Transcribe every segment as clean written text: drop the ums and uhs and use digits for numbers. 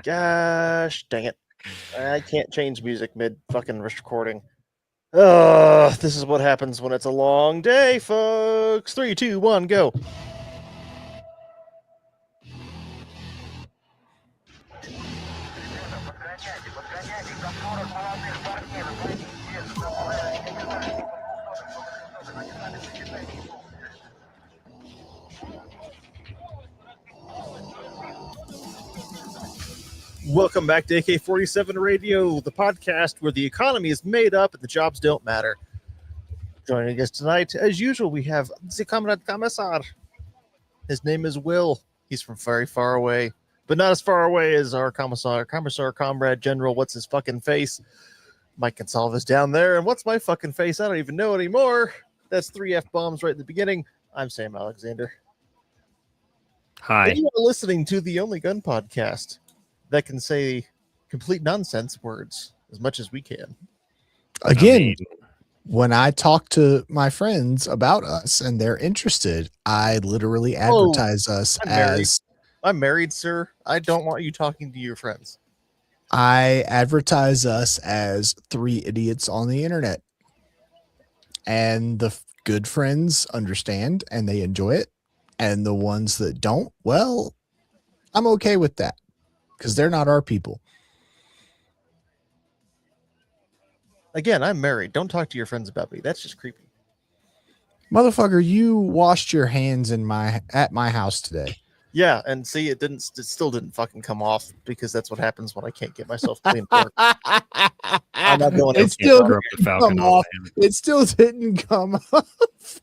Gosh, dang it. I can't change music mid-fucking recording. This is what happens when it's a long day, folks. 3, 2, 1, go. Welcome back to AK-47 Radio, the podcast where the economy is made up and the jobs don't matter. Joining us tonight, as usual, we have the Comrade Commissar. His name is Will. He's from very far away, but not as far away as our Commissar, Comrade General. What's his fucking face? Mike Gonsalves down there. And what's my fucking face? I don't even know anymore. That's 3 F-bombs right at the beginning. I'm Sam Alexander. Hi. And you are listening to the only gun podcast that can say complete nonsense words as much as we can. Again, when I talk to my friends about us and they're interested, I literally advertise us as... I'm married, sir. I don't want you talking to your friends. I advertise us as 3 idiots on the internet. And the good friends understand and they enjoy it. And the ones that don't, well, I'm okay with that. Because they're not our people. Again, I'm married. Don't talk to your friends about me. That's just creepy. Motherfucker, you washed your hands at my house today. Yeah, and see, it still didn't fucking come off because that's what happens when I can't get myself clean. I'm not going. It still didn't come off. It still didn't come off.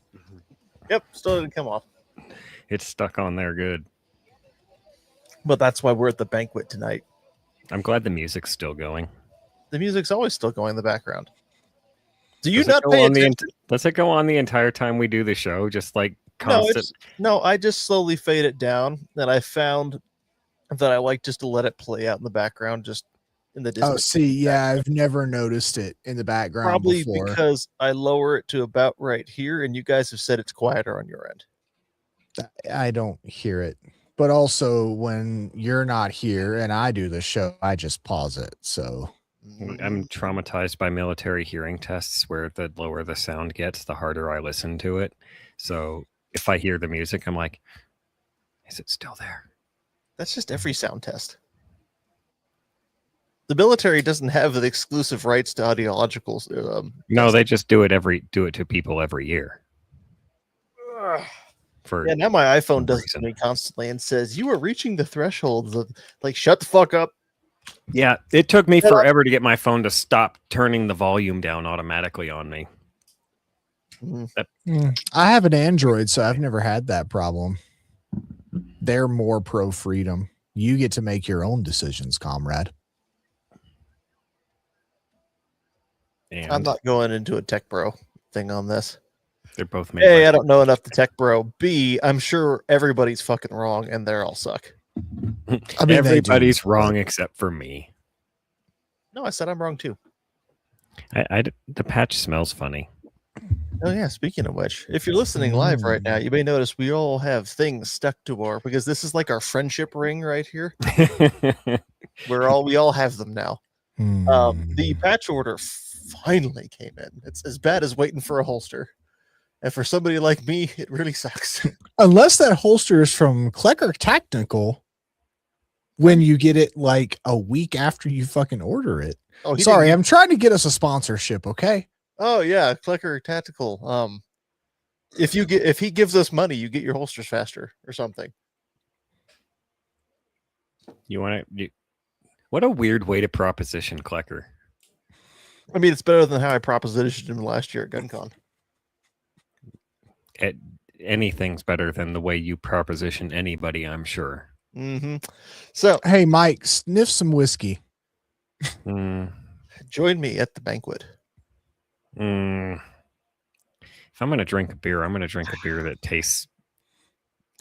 Yep, still didn't come off. It's stuck on there good. But that's why we're at the banquet tonight. I'm glad the music's still going. The music's always still going in the background. Do you not pay attention? Does it go on the entire time we do the show? Just like constant? No, I just slowly fade it down. And I found that I like just to let it play out in the background, just in the distance. Oh, see, yeah, I've never noticed it in the background. Probably before. Because I lower it to about right here, and you guys have said it's quieter on your end. I don't hear it. But also, when you're not here and I do the show, I just pause it. So I'm traumatized by military hearing tests where the lower the sound gets, the harder I listen to it. So if I hear the music, I'm like, is it still there? That's just every sound test. The military doesn't have the exclusive rights to audiological. No, they just do it to people every year. Now my iPhone does it to me constantly and says, you are reaching the threshold of, like, shut the fuck up. Yeah, it took me forever to get my phone to stop turning the volume down automatically on me. I have an Android, so I've never had that problem. They're more pro freedom. You get to make your own decisions, comrade. And I'm not going into a tech bro thing on this. They're both made. A, I don't know enough to tech bro. B, I'm sure everybody's fucking wrong and they're all suck. I mean, everybody's wrong except for me. No, I said I'm wrong too. The patch smells funny. Oh yeah, speaking of which, if you're listening live right now, you may notice we all have things stuck to our, because this is like our friendship ring right here. we all have them now. The patch order finally came in. It's as bad as waiting for a holster. And for somebody like me, it really sucks. Unless that holster is from Klecker Tactical, when you get it like a week after you fucking order it. Oh, sorry, I'm trying to get us a sponsorship, okay? Oh yeah, Klecker Tactical. If he gives us money, you get your holsters faster or something. What a weird way to proposition Klecker. I mean, it's better than how I propositioned him last year at GunCon. Anything's better than the way you proposition anybody, I'm sure. So, hey, Mike, sniff some whiskey. Join me at the banquet. If I'm going to drink a beer, I'm going to drink a beer that tastes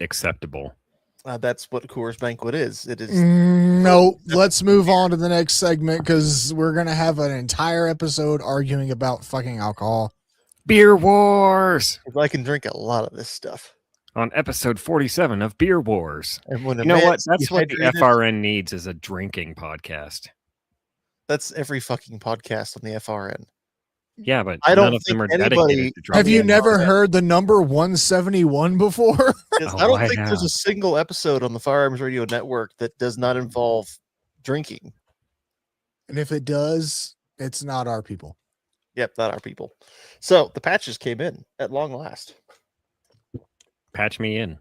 acceptable. That's what Coors Banquet is. It is. No, let's move on to the next segment because we're going to have an entire episode arguing about fucking alcohol. Beer wars. I can drink a lot of this stuff. on episode 47 of Beer Wars. And when You know what? That's what the dehydrated, FRN needs is a drinking podcast. that's every fucking podcast on the FRN. Yeah, but I none don't of them are think dedicated anybody- to drinking. Have you Yeah, never yeah. heard the number 171 before? Yes, Oh, I don't I think there's have. a single episode on the Firearms Radio Network that does not involve drinking. And if it does, it's not our people. Yep, not our people. So the patches came in at long last. Patch me in.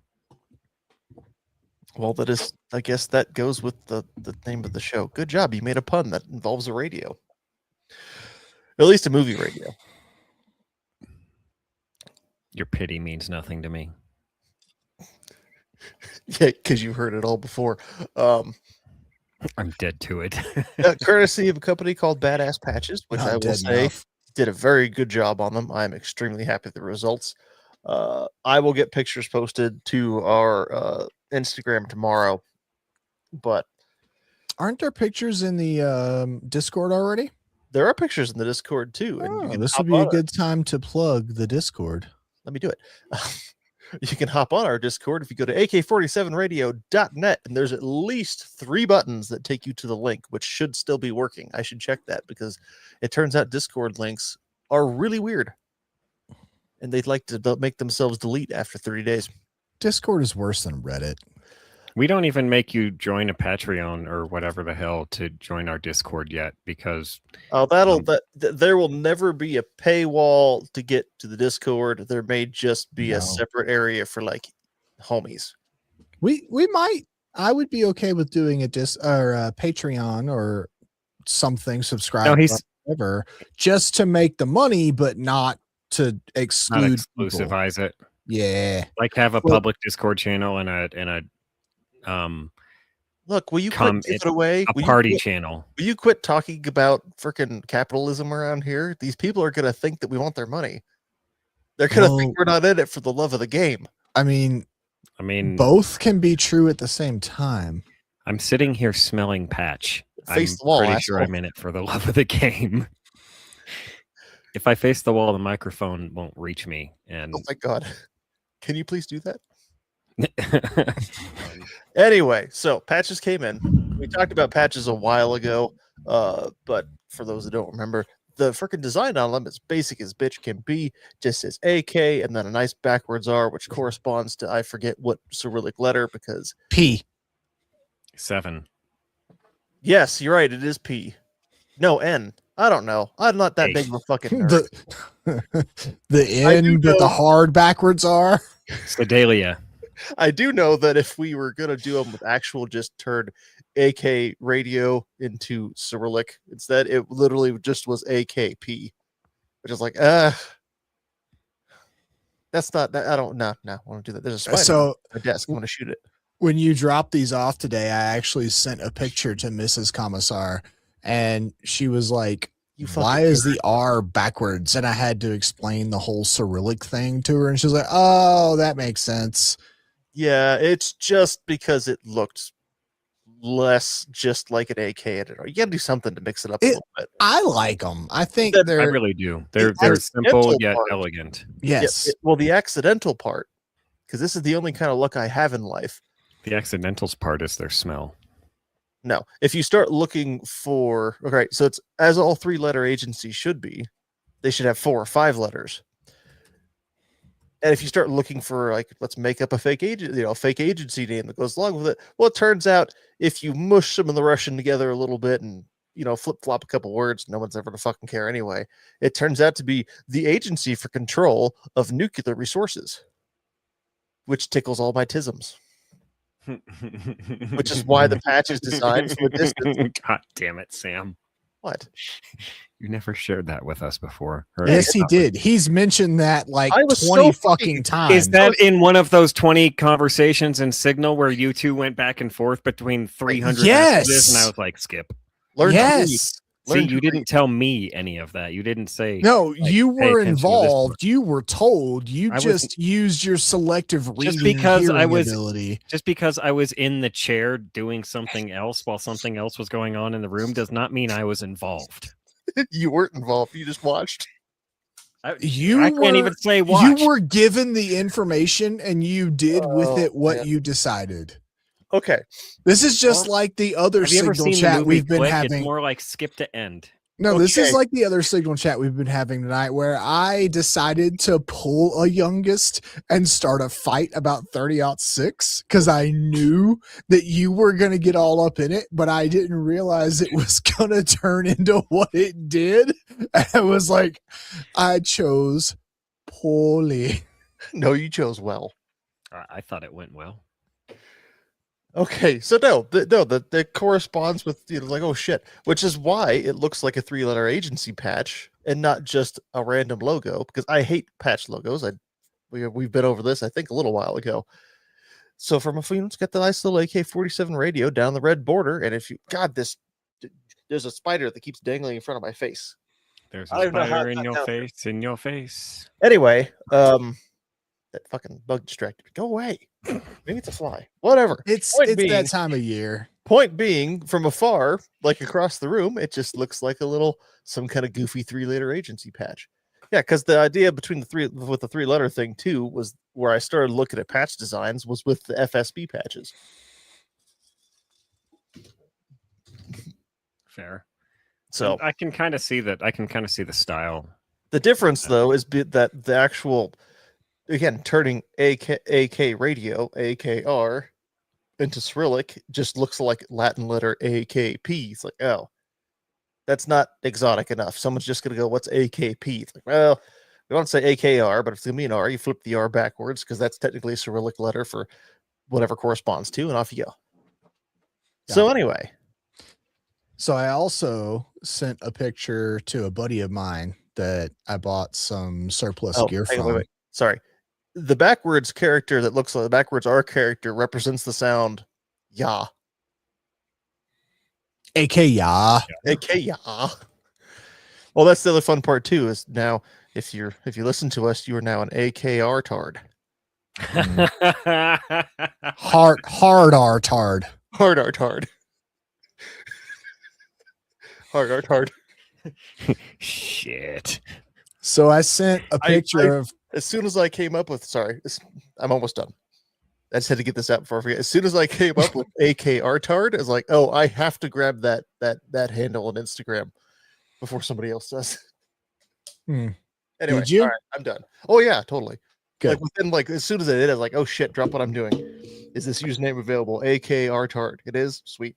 Well, that is, I guess that goes with the name of the show. Good job. You made a pun that involves a radio. At least a movie radio. Your pity means nothing to me. Yeah, because you heard it all before. I'm dead to it. Courtesy of a company called Badass Patches, which Not I will dead say enough. did a very good job on them. I'm extremely happy with the results. I will get pictures posted to our Instagram tomorrow. But Aren't there pictures in the Discord already? there are pictures in the Discord too. And you Oh, can this hop would be a on it. good time to plug the Discord. Let me do it. You can hop on our Discord if you go to AK-47radio.net, and there's at least 3 buttons that take you to the link, which should still be working. I should check that because it turns out Discord links are really weird. And they'd like to make themselves delete after 30 days. Discord is worse than Reddit. We don't even make you join a Patreon or whatever the hell to join our Discord yet because Oh, there will never be a paywall to get to the Discord. There may just be No. a separate area for like homies. We might. I would be okay with doing a Patreon or something. Subscribe, No, he's- whatever, just to make the money, but not to not exclude people. exclusivize it. Yeah, Like have a Well- public Discord channel and a Look, will you Come quit giving away? a Will you party quit- channel. Will you quit talking about freaking capitalism around here? These people are going to think that we want their money. They're going to think we're not in it for the love of the game. I mean, I mean, both can be true at the same time. I'm sitting here smelling patch. Face I'm the wall, pretty sure asshole. I'm in it for the love of the game. If I face the wall, the microphone won't reach me. And Oh my God. Can you please do that? Anyway, so patches came in. We talked about patches a while ago, but for those that don't remember, the freaking design on them is basic as bitch can be. Just says AK and then a nice backwards R, which corresponds to I forget what Cyrillic letter because P. 7. yes, you're right, it is P. No, N. I don't know. I'm not that Hey. big of a fucking nerd. The I do N, but know- the hard backwards R. Sedalia. I do know that if we were gonna do them with actual just turn AK radio into Cyrillic instead, it literally just was AKP, which is like, that's not that. I don't I want to do that. There's a spider So on my desk. I want to shoot it. when you dropped these off today, I actually sent a picture to Mrs. Commissar, and she was like, You fucking why is nerd. the R backwards? And I had to explain the whole Cyrillic thing to her, and she's like, oh, that makes sense. Yeah, it's just because it looked less just like an AK editor. You got to do something to mix it up a It- little bit. I like them. I think That- they're I really do. They're accidental simple yet part. elegant. yes. Well, the accidental part, because this is the only kind of luck I have in life. The accidentals part is their smell. No, if you start looking for, okay, so it's as all 3-letter agencies should be, they should have 4 or 5 letters. And if you start looking for, like, let's make up a fake agent, fake agency name that goes along with it, well, it turns out if you mush some of the Russian together a little bit and flip flop a couple words, no one's ever gonna fucking care anyway. It turns out to be the Agency for Control of Nuclear Resources, which tickles all my tisms. Which is why the patch is designed from a distance. God damn it, Sam. What? You never shared that with us before. Or Yes, he did. He's mentioned that like I was 20 so fucking times. Is that in one of those 20 conversations in Signal where you two went back and forth between 300 Yes. messages? And I was like, skip. Learn to read. yes. See, Learn to you didn't tell me any of that. You didn't say. No, like, you pay were attention to this involved. part. You were told. You I just used your selective reading because I hearing was- ability. Just because I was in the chair doing something else while something else was going on in the room does not mean I was involved. You weren't involved. You just watched. I You can't even say You watch. were given the information and you did with it what man. you decided. Okay. This is just Well, like the other Have you ever signal seen the chat movie we've been Click? having. It's more like skip to end. No, this is Okay. like the other signal chat we've been having tonight where I decided to pull a youngest and start a fight about 30-06 because I knew that you were going to get all up in it, but I didn't realize it was going to turn into what it did. And I was like, I chose poorly. No, you chose well. I thought it went well. Okay, so that corresponds with like, oh shit, which is why it looks like a 3-letter agency patch and not just a random logo. Because I hate patch logos. We've been over this I think a little while ago. So from a it's got the nice little AK-47 radio down the red border, and if you there's a spider that keeps dangling in front of my face. There's I a don't know how spider it in got your down there. face, in your face. Anyway, that fucking bug distracted me. Go away. Maybe it's a fly. Whatever. It's Point being- that time of year. Point being, from afar, like across the room, it just looks like some kind of goofy 3-letter agency patch. Yeah, because the idea with the 3-letter thing too was where I started looking at patch designs was with the FSB patches. Fair. So And I can kind of see that. I can kind of see the style. the difference though is that the actual, again, turning AK radio AKR into Cyrillic just looks like Latin letter AKP. It's like, oh, that's not exotic enough. Someone's just gonna go, what's AKP? It's like, well, we want to say AKR, but if it's gonna be an R, you flip the R backwards because that's technically a Cyrillic letter for whatever corresponds to, and off you go. So anyway, So I also sent a picture to a buddy of mine that I bought some surplus gear hang on, from. wait. Sorry. The backwards character that looks like the backwards R character represents the sound ya. AK ya. AK ya. Well, that's the other fun part too, is now if you listen to us, you are now an AKR tard. Hard artard. Hard R tard. Hard R tard. Shit. So I sent a picture of As soon as I came up with I'm almost done. I just had to get this out before I forget. As soon as I came up with AKR tard, I was like, oh, I have to grab that handle on Instagram before somebody else does. Hmm. Anyway, Did you? all right, I'm done. Oh yeah, totally. Good. As soon as I did, I was like, oh shit, drop what I'm doing. Is this username available? AKR tard. It is. Sweet.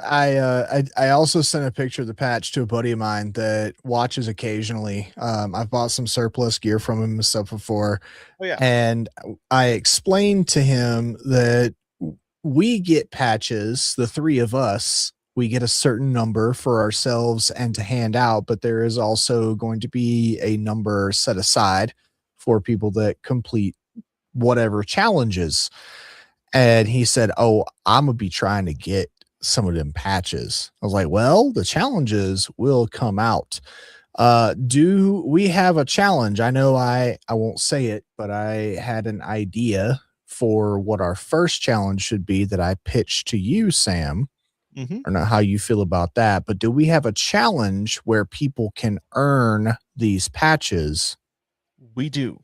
I also sent a picture of the patch to a buddy of mine that watches occasionally. I've bought some surplus gear from him and stuff before. Oh yeah. And I explained to him that we get patches, the three of us, we get a certain number for ourselves and to hand out, but there is also going to be a number set aside for people that complete whatever challenges. And he said, oh, I'm going to be trying to get some of them patches. I was like, well, the challenges will come out. Do we have a challenge? I know I won't say it, but I had an idea for what our first challenge should be that I pitched to you, Sam. Mm-hmm. I don't know how you feel about that, but do we have a challenge where people can earn these patches? We do.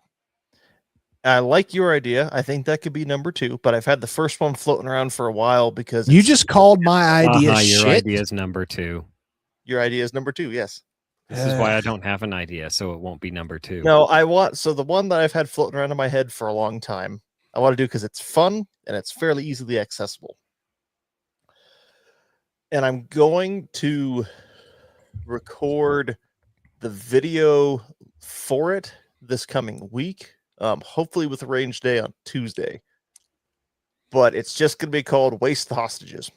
I like your idea. I think that could be number 2, but I've had the first one floating around for a while because You just called my idea Your shit. idea is number 2. Your idea is number 2, yes. This is why I don't have an idea, so it won't be number 2. No, the one that I've had floating around in my head for a long time, I want to do because it's fun and it's fairly easily accessible. And I'm going to record the video for it this coming week, hopefully with a range day on Tuesday. But it's just going to be called Waste the Hostages.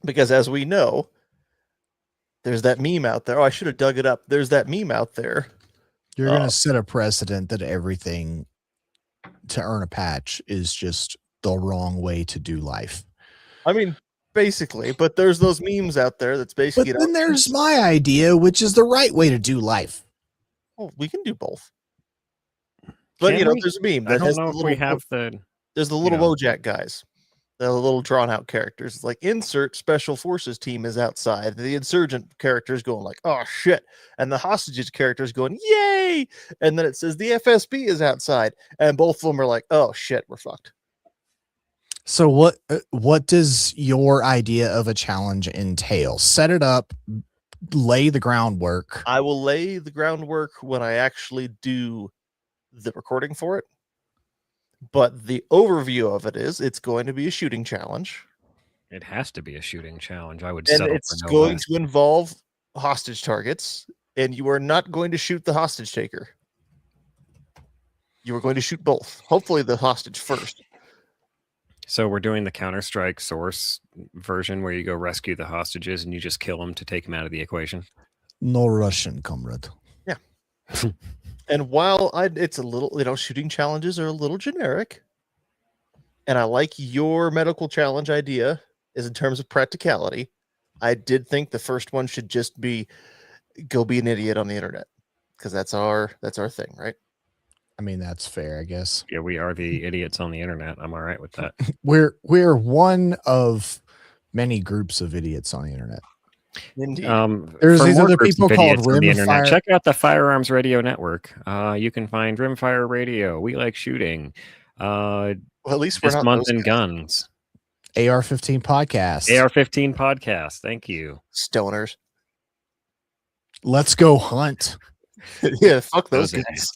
Because as we know, there's that meme out there. Oh, I should have dug it up. There's that meme out there. You're going to set a precedent that everything to earn a patch is just the wrong way to do life. I mean, basically, but there's those memes out there that's basically. But then there's my idea, which is the right way to do life. Well, we can do both. But Can we? there's a meme. I don't know if we have the. There's the little Wojak guys. The little drawn out characters. It's like insert special forces team is outside. The insurgent character is going like, oh shit. And the hostages character is going, yay. And then it says the FSB is outside. And both of them are like, oh shit, we're fucked. So what does your idea of a challenge entail? Set it up, lay the groundwork. I will lay the groundwork when I actually do the recording for it. But the overview of it is it's going to be a shooting challenge. It has to be a shooting challenge. I would And settle it's for no going less. to involve hostage targets, and you are not going to shoot the hostage taker. You are going to shoot both. Hopefully the hostage first. So we're doing the Counter-Strike source version where you go rescue the hostages and you just kill them to take them out of the equation. No Russian, comrade. Yeah. And while it's a little, shooting challenges are a little generic, and I like your medical challenge idea is in terms of practicality, I did think the first one should just be go be an idiot on the internet, because that's our thing, right? I mean, that's fair, I guess. Yeah, we are the idiots on the internet. I'm all right with that. We're one of many groups of idiots on the internet. Indeed. There's for these more other groups people of called idiots on the internet, Rimfire. check out the Firearms Radio Network. You can find Rimfire Radio. We like shooting. Well, at least we're This not month those in guys. guns. AR-15 podcast. AR-15 podcast. Thank you. Stoners. Let's go hunt. Yeah, fuck those Those guys.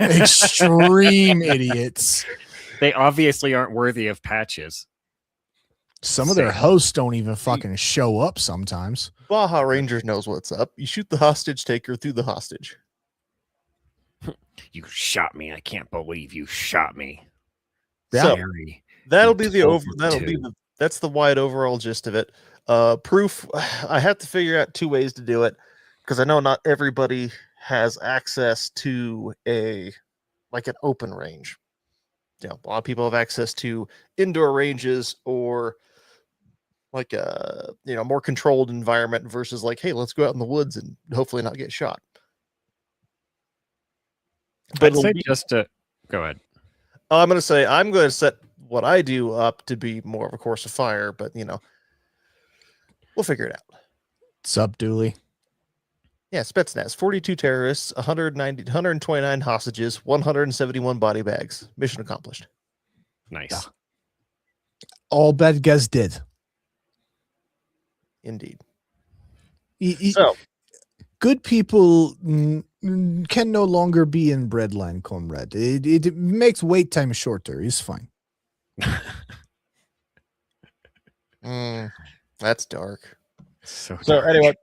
Extreme idiots. They obviously aren't worthy of patches. Some of their Same. hosts don't even fucking show up sometimes. Baja Rangers knows what's up. You shoot the hostage taker through the hostage. You shot me. I can't believe you shot me. Yeah. So, Scary. that'll You be the told over. me That'll be to. that's the wide overall gist of it. Proof. I have to figure out two ways to do it because I know not everybody has access to an open range. A lot of people have access to indoor ranges or like a more controlled environment versus like, hey, let's go out in the woods and hopefully not get shot. But I'd say just to go ahead. I'm going to set what I do up to be more of a course of fire, but we'll figure it out. Sup, Dooley? Yeah, Spetsnaz, 42 terrorists, 129 hostages, 171 body bags. Mission accomplished. Nice. Yeah. All bad guys did. Indeed. So, good people can no longer be in breadline, comrade. It makes wait time shorter. It's fine. That's dark. So So anyway,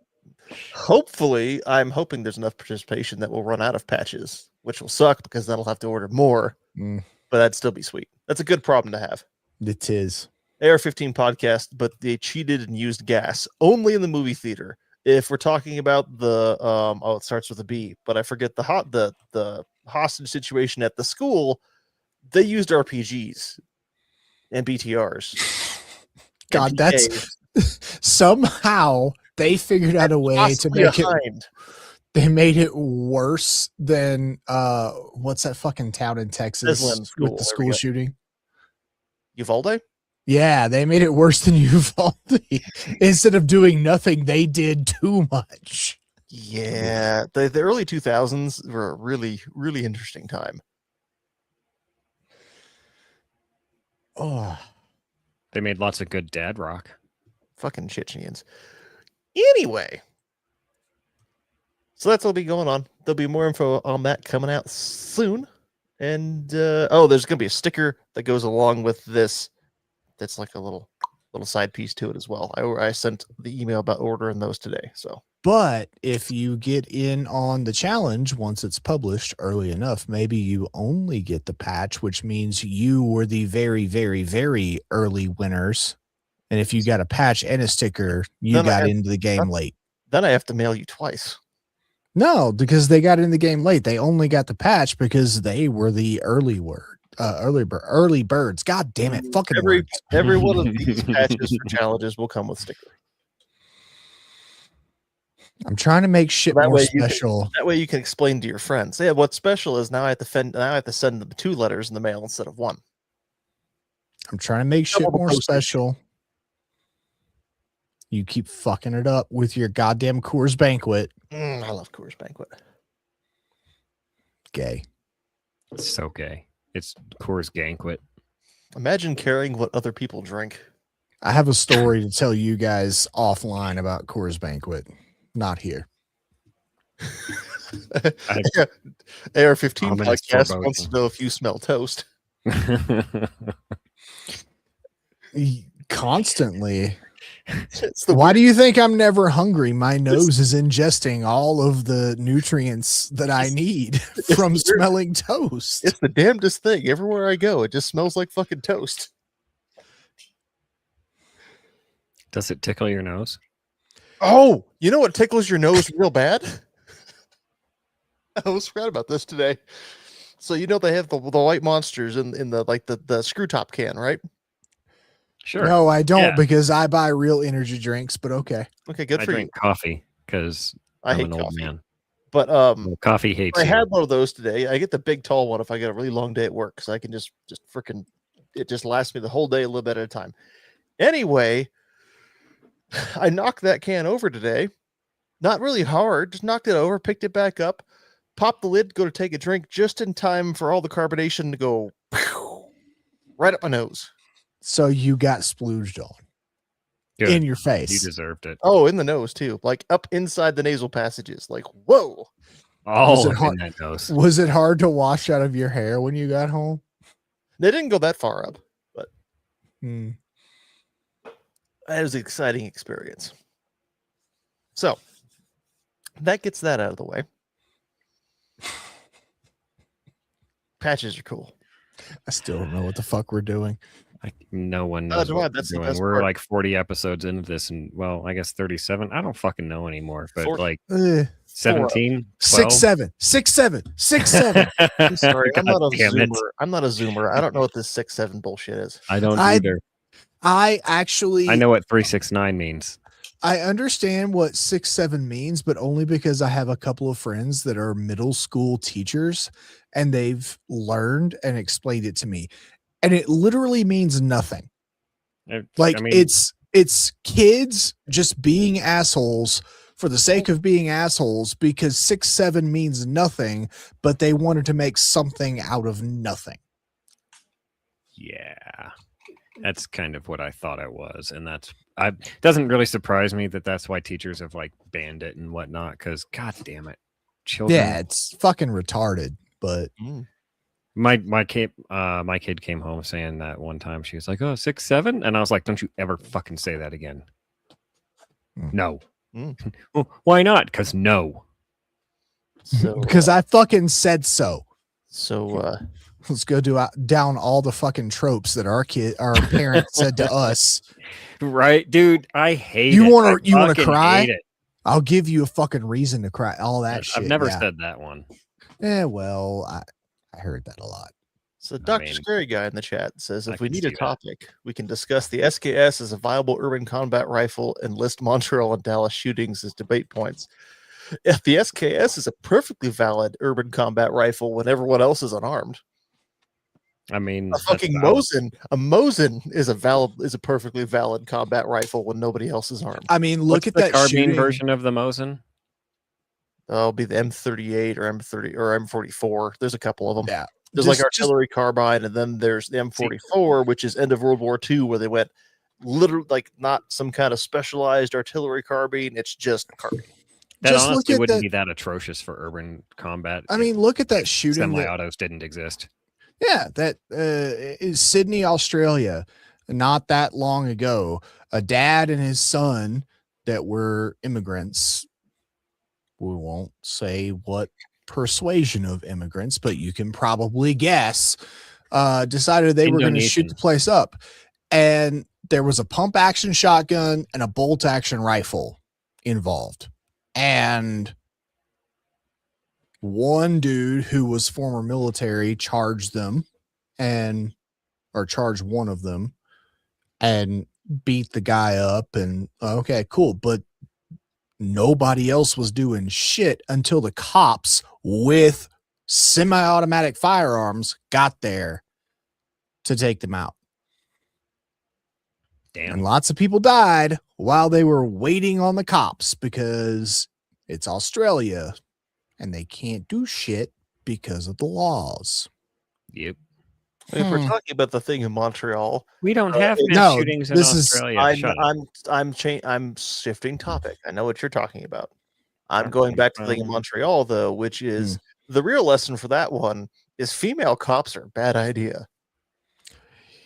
hopefully, I'm hoping there's enough participation that we'll run out of patches, which will suck because then I'll have to order more. But that'd still be sweet. That's a good problem to have. It is. AR-15 podcast, but they cheated and used gas only in the movie theater. If we're talking about the it starts with a B, but I forget the hostage situation at the school, they used RPGs and BTRs. God, and that's PKs. somehow they figured out a way to Possibly make it. behind. They made it worse than what's that fucking town in Texas Islam school, with the there we school go. shooting? Uvalde? Yeah, they made it worse than Uvalde. Instead of doing nothing, they did too much. Yeah, the early 2000s were a really, really interesting time. Oh, they made lots of good dad rock. Fucking Chechens. Anyway, so that's what'll be going on. There'll be more info on that coming out soon. And there's going to be a sticker that goes along with this. That's like a little side piece to it as well. I sent the email about ordering those today. So, but if you get in on the challenge once it's published early enough, maybe you only get the patch, which means you were the very, very, very early winners. And if you got a patch and a sticker, you Then got into the game late. Then I have to mail you twice. No, because they got in the game late. They only got the patch because they were the early birds. God damn it. Fucking words. Every one of these patches for challenges will come with sticker. I'm trying to make shit more special. That way you can explain to your friends. Yeah, what's special is now I have to send them 2 letters in the mail instead of 1. I'm trying to make shit Double the more postage. special. You keep fucking it up with your goddamn Coors Banquet. I love Coors Banquet. Gay. It's so gay. It's Coors Ganquet. Imagine caring what other people drink. I have a story to tell you guys offline about Coors Banquet. Not here. AR-15 Ominous podcast foreboding. wants to know if you smell toast. Constantly. It's the Why do you think I'm never hungry? My nose is ingesting all of the nutrients that I need from weird. smelling toast. It's the damnedest thing. Everywhere I go, it just smells like fucking toast. Does it tickle your nose? Oh, you know what tickles your nose real bad? I almost forgot about this today. So you know they have the white monsters in the like the screw top can, right? Sure. No, I don't Yeah. because I buy real energy drinks, but okay. Okay, good I for drink you. coffee because I I'm hate an old coffee. man. But Well, coffee hates I you. had one of those today. I get the big tall one if I get a really long day at work because I can just freaking it just lasts me the whole day a little bit at a time. Anyway, I knocked that can over today. Not really hard, just knocked it over, picked it back up, popped the lid, go to take a drink just in time for all the carbonation to go right up my nose. So you got splooged on Good. in your You face. deserved it. Oh, in the nose too, like up inside the nasal passages. Like, whoa. All it up hot? in that nose. Was it hard to wash out of your hair when you got home? They didn't go that far up, but Hmm. it was an exciting experience. So that gets that out of the way. Patches are cool. I still don't know what the fuck we're doing. No one Oh, knows do what I? we're That's the doing. best We're part. like 40 episodes into this, and well, I guess 37. I don't fucking know anymore, but 40. like Eh, 17, 6 7 6 7 6 7. I'm sorry, I'm not a damn it. zoomer. I'm not a zoomer. I don't know what this 6-7 bullshit is. I don't I- either. I actually I know what 369 means. I understand what 6 7 means, but only because I have a couple of friends that are middle school teachers and they've learned and explained it to me. And it literally means nothing. Like I mean, it's kids just being assholes for the sake of being assholes because 6 7 means nothing, but they wanted to make something out of nothing. yeah, that's kind of what I thought it was, and doesn't really surprise me that that's why teachers have like banned it and whatnot. Because god damn it, children. Yeah, it's fucking retarded, but My kid came home saying that one time. She was like, "Oh, 6 7," and I was like, "Don't you ever fucking say that again." No. Well, why not? Because no. So because I fucking said so. Let's go down all the fucking tropes that our parents said to us. Right, dude. I hate You it. wanna- I you wanna fucking cry? hate it. I'll give you a fucking reason to cry. All that shit. I've never yeah. said that one. Well, I heard that a lot. So Dr. mean, Scary Guy in the chat says, I if we can need a see that. topic, we can discuss the SKS as a viable urban combat rifle and list Montreal and Dallas shootings as debate points. If the SKS is a perfectly valid urban combat rifle when everyone else is unarmed. I mean, A that's fucking valid. Mosin is a perfectly valid combat rifle when nobody else is armed. I mean, look What's at the that carbine shooting. version of the Mosin? That'll be the M38 or M30 or M44. There's a couple of them. Yeah. There's like artillery carbine, and then there's the M44, which is end of World War II, where they went literally like not some kind of specialized artillery carbine. It's just carbine. That Just look honestly at wouldn't that- be that atrocious for urban combat. I mean, look at that shooting. Semi-autos didn't exist. Yeah, that is Sydney, Australia, not that long ago. A dad and his son that were immigrants. We won't say what persuasion of immigrants, but you can probably guess. Decided they were going to shoot Indonesian. the place up, and there was a pump action shotgun and a bolt action rifle involved, and one dude who was former military charged them or charged one of them and beat the guy up, and okay, cool. But nobody else was doing shit until the cops with semi-automatic firearms got there to take them out. And Damn. lots of people died while they were waiting on the cops because it's Australia and they can't do shit because of the laws. Yep. If we're talking about the thing in Montreal, We don't have mass no, shootings in this is- Australia. Shut up. I'm shifting topic. I know what you're talking about. I'm Okay, going back to the thing in well. Montreal though, which is the real lesson for that one is female cops are a bad idea.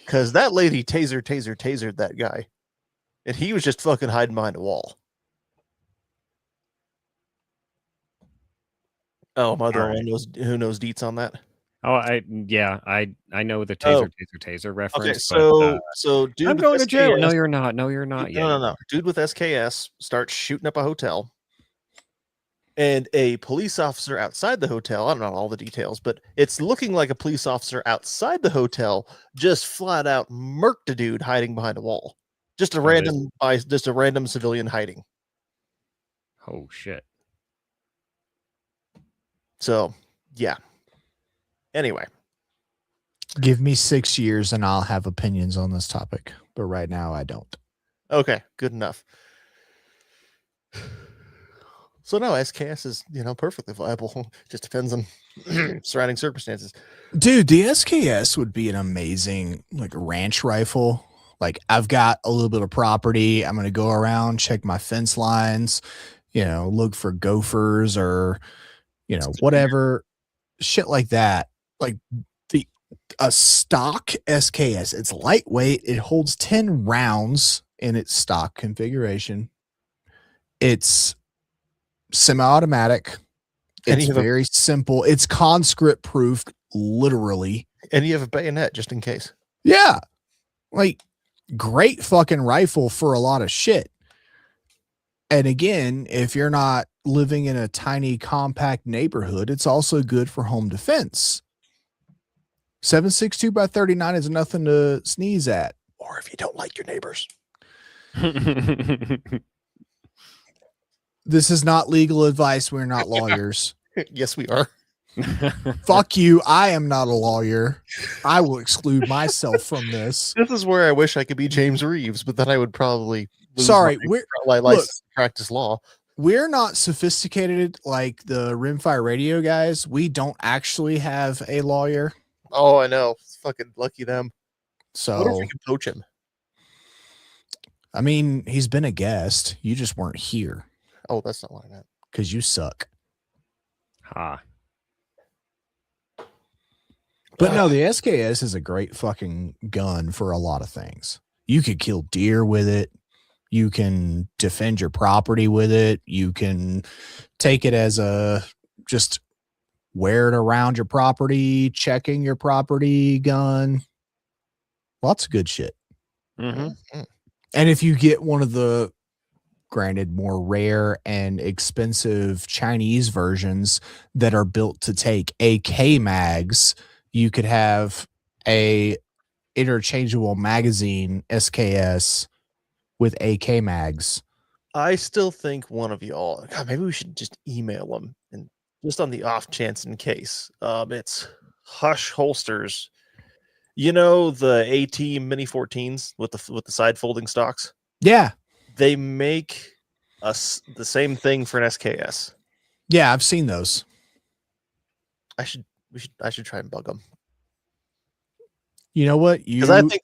Because that lady tasered that guy, and he was just fucking hiding behind a wall. Oh, am I the All only one who knows deets on that? Oh, I know the Oh. taser reference. Okay, but, so dude, I'm with going to jail. No, SKS you're not. No, you're not. Yeah, no. Dude with SKS starts shooting up a hotel, and a police officer outside the hotel. I don't know all the details, but it's looking like a police officer outside the hotel just flat out murked a dude hiding behind a wall. Just a random civilian hiding. Oh shit. So, yeah. Anyway, Give me 6 years and I'll have opinions on this topic. But right now, I don't. okay, good enough. So no, SKS is perfectly viable. Just depends on surrounding circumstances. Dude, the SKS would be an amazing like ranch rifle. Like I've got a little bit of property. I'm going to go around, check my fence lines, look for gophers or, whatever shit like that. Like a stock SKS, it's lightweight. It holds 10 rounds in its stock configuration. It's semi-automatic. It's very simple. It's conscript proof, literally. And you have a bayonet just in case. Yeah. Like, great fucking rifle for a lot of shit. And again, if you're not living in a tiny, compact neighborhood, it's also good for home defense. 7.62 by 39 is nothing to sneeze at. Or if you don't like your neighbors. This is not legal advice. We're not lawyers. Yes, we are. Fuck you. I am not a lawyer. I will exclude myself from this. This is where I wish I could be James Reeves, but then I would probably lose we're my license to practice law. We're not sophisticated like the Rimfire Radio guys. We don't actually have a lawyer. Oh, I know. Fucking lucky them. So I wonder if we can poach him. I mean, he's been a guest. You just weren't here. Oh, that's not what I meant. Because you suck. Ha. But no, the SKS is a great fucking gun for a lot of things. You could kill deer with it. You can defend your property with it. You can take it as just wear it around your property, checking your property gun. Lots of good shit. Mm-hmm. And if you get one of the, granted, more rare and expensive Chinese versions that are built to take AK mags, you could have a interchangeable magazine SKS with AK mags. I still think one of y'all, God, maybe we should just email them and just on the off chance in case. It's Hush Holsters. You know the AT Mini 14s with the side folding stocks? Yeah. They make us the same thing for an SKS. Yeah, I've seen those. I should try and bug them. You know what? Because I think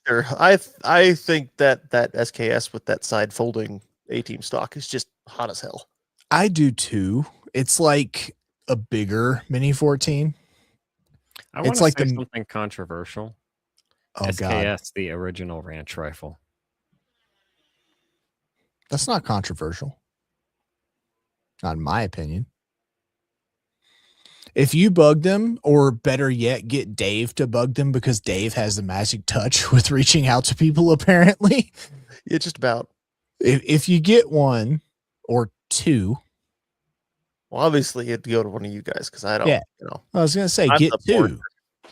I think that SKS with that side folding A-team stock is just hot as hell. I do too. It's like a bigger Mini 14. I want to say something controversial. Oh, SKS, God. the original ranch rifle. That's not controversial. Not in my opinion. If you bug them, or better yet, get Dave to bug them because Dave has the magic touch with reaching out to people, apparently. It's just about. If you get one or two. Well, obviously, it'd go to one of you guys because I don't, I was going to say, get two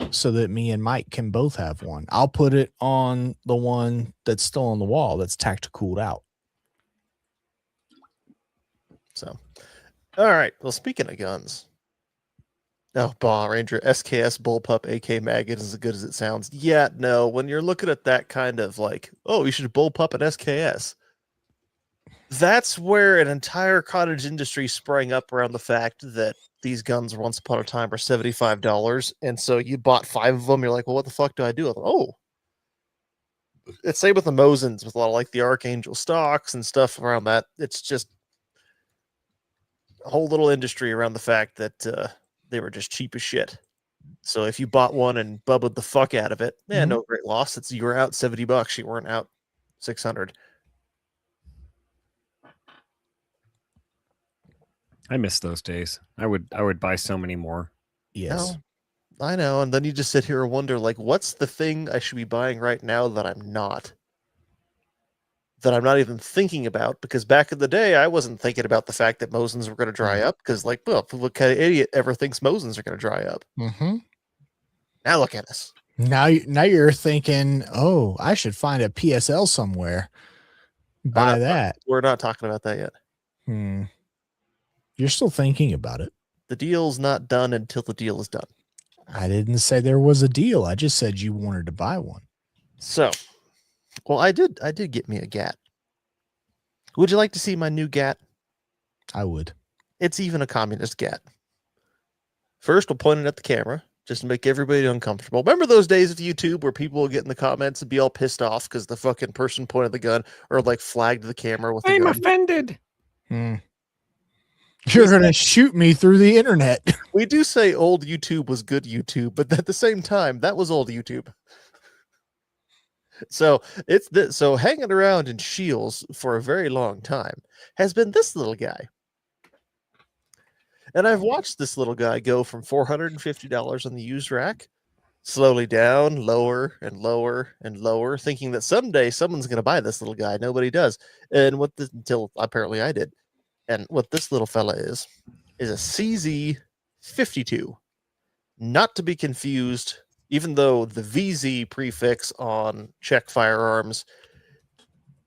so that me and Mike can both have one. I'll put it on the one that's still on the wall that's tactical out. So, all right. Well, speaking of guns, Oh, Baja Ranger, SKS Bullpup AK mag is as good as it sounds. Yeah, no, when you're looking at that kind of like, oh, you should Bullpup an SKS. That's where an entire cottage industry sprang up around the fact that these guns once upon a time were $75. And so you bought 5 of them. You're like, well, what the fuck do I do with them? Oh, it's same with the Mosins, with a lot of like the Archangel stocks and stuff around that. It's just a whole little industry around the fact that they were just cheap as shit. So if you bought one and bubbled the fuck out of it, no great loss. It's you were out $70. You weren't out 600. I miss those days. I would buy so many more. Yes. No, I know. And then you just sit here and wonder, like, what's the thing I should be buying right now that I'm not? That I'm not even thinking about, because back in the day, I wasn't thinking about the fact that Mosins were going to dry up, because, like, well, what kind of idiot ever thinks Mosins are going to dry up? Mm-hmm. Now look at us. Now you're thinking, oh, I should find a PSL somewhere. Buy that. We're not talking about that yet. You're still thinking about it. The deal's not done until the deal is done. I didn't say there was a deal. I just said you wanted to buy one. So, well, I did get me a GAT. Would you like to see my new GAT? I would. It's even a communist GAT. First, we'll point it at the camera just to make everybody uncomfortable. Remember those days of YouTube where people would get in the comments and be all pissed off because the fucking person pointed the gun or like flagged the camera with the I'm gun? offended. You're going to shoot me through the internet. We do say old YouTube was good YouTube, but at the same time, that was old YouTube. So so hanging around in Shields for a very long time has been this little guy. And I've watched this little guy go from $450 on the used rack, slowly down, lower and lower and lower, thinking that someday someone's going to buy this little guy. Nobody does. And until apparently I did. And what this little fella is a CZ52, not to be confused, even though the VZ prefix on Czech firearms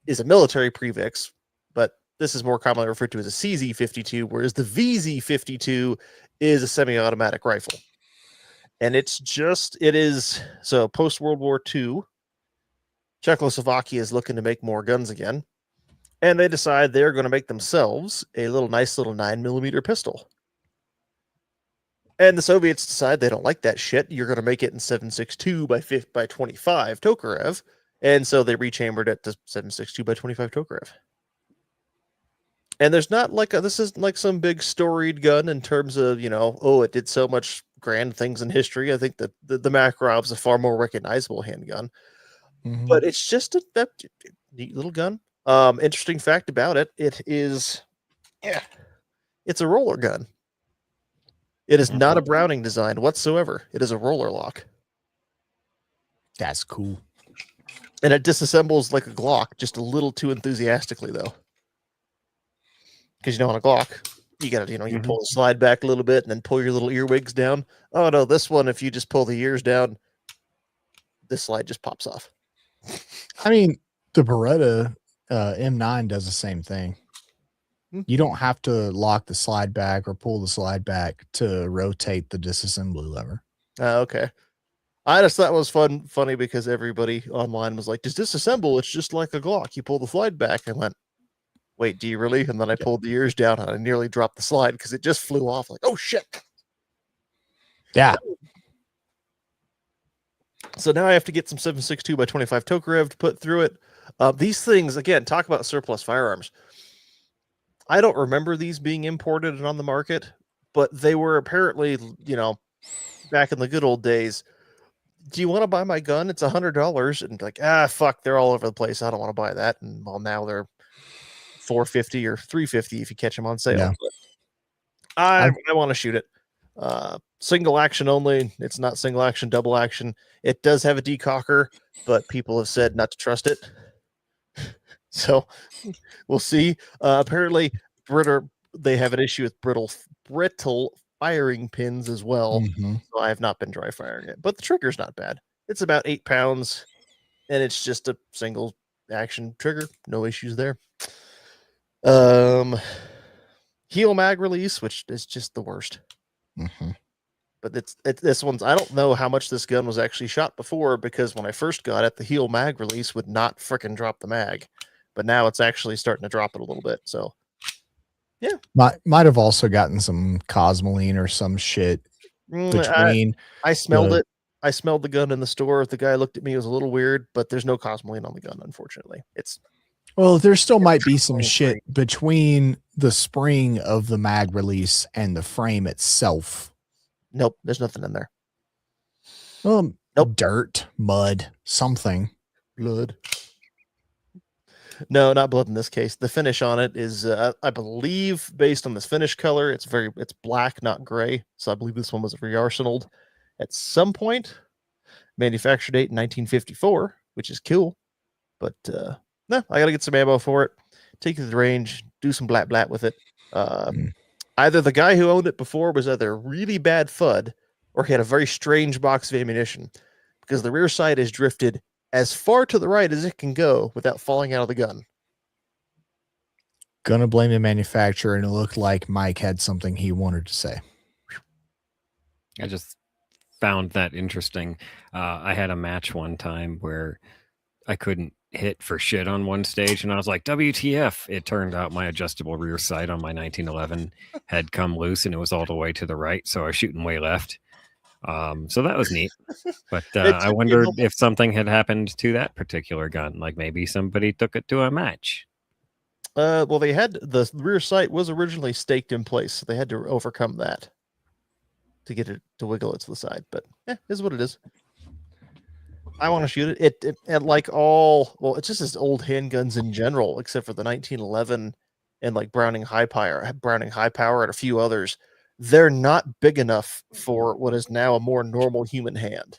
is a military prefix, but this is more commonly referred to as a CZ52, whereas the VZ52 is a semi-automatic rifle. And it is, so post-World War II, Czechoslovakia is looking to make more guns again. And they decide they're going to make themselves a nice little 9mm pistol. And the Soviets decide they don't like that shit. You're going to make it in 7.62 by 25 Tokarev. And so they rechambered it to 7.62 by 25 Tokarev. And there's not like this isn't like some big storied gun in terms of, it did so much grand things in history. I think that the Makarov's a far more recognizable handgun. But it's just a neat little gun. Interesting fact about it, it's a roller gun. It is not a Browning design whatsoever. It is a roller lock. That's cool. And it disassembles like a Glock, just a little too enthusiastically, though. Because on a Glock, you got to, you pull the slide back a little bit and then pull your little earwigs down. Oh, no, this one, if you just pull the ears down, this slide just pops off. I mean, the Beretta M9 does the same thing. You don't have to lock the slide back or pull the slide back to rotate the disassembly lever. Okay. I just thought it was funny because everybody online was like, just disassemble. It's just like a Glock. You pull the slide back. I went, wait, do you really? And then I pulled the ears down and I nearly dropped the slide because it just flew off like, oh, shit. Yeah. So now I have to get some 7.62 by 25 Tokarev to put through it. These things, again, talk about surplus firearms. I don't remember these being imported and on the market, but they were apparently, back in the good old days. Do you want to buy my gun? It's $100. And like, fuck, they're all over the place. I don't want to buy that. And well, now they're $450 or $350 if you catch them on sale. Yeah. I want to shoot it. Single action only. It's not single action, double action. It does have a decocker, but people have said not to trust it. So we'll see. Apparently, they have an issue with brittle firing pins as well. So I have not been dry firing it, but the trigger's not bad. It's about 8 pounds, and it's just a single action trigger. No issues there. Heel mag release, which is just the worst. But this one's. I don't know how much this gun was actually shot before, because when I first got it, the heel mag release would not frickin' drop the mag, but now it's actually starting to drop it a little bit. So yeah, Might have also gotten some cosmoline or some shit between. I smelled it. I smelled the gun in the store. The guy looked at me. It was a little weird, but there's no cosmoline on the gun, unfortunately. Well, there still might be some shit between the spring of the mag release and the frame itself. Nope, there's nothing in there. Well, Nope. Dirt, mud, something. Blood. No, not blood in this case. The finish on it is, I believe, based on this finish color, it's black, not gray. So I believe this one was re-arsenaled at some point. Manufacture date in 1954, which is cool. But no, I gotta get some ammo for it. Take it to the range, do some blat with it. Either the guy who owned it before was either really bad FUD, or he had a very strange box of ammunition, because the rear sight is drifted as far to the right as it can go without falling out of the gun. Gonna blame the manufacturer, and it looked like Mike had something he wanted to say. I just found that interesting. I had a match one time where I couldn't hit for shit on one stage, and I was like, WTF. It turned out my adjustable rear sight on my 1911 had come loose, and it was all the way to the right, so I was shooting way left. So that was neat. But I wondered if something had happened to that particular gun, like maybe somebody took it to a match. Well, they had, the rear sight was originally staked in place, so they had to overcome that to get it to wiggle it to the side. But is what it is. I want to shoot it. It like all, well, it's just as old handguns in general, except for the 1911 and like Browning High Power, and a few others. They're not big enough for what is now a more normal human hand.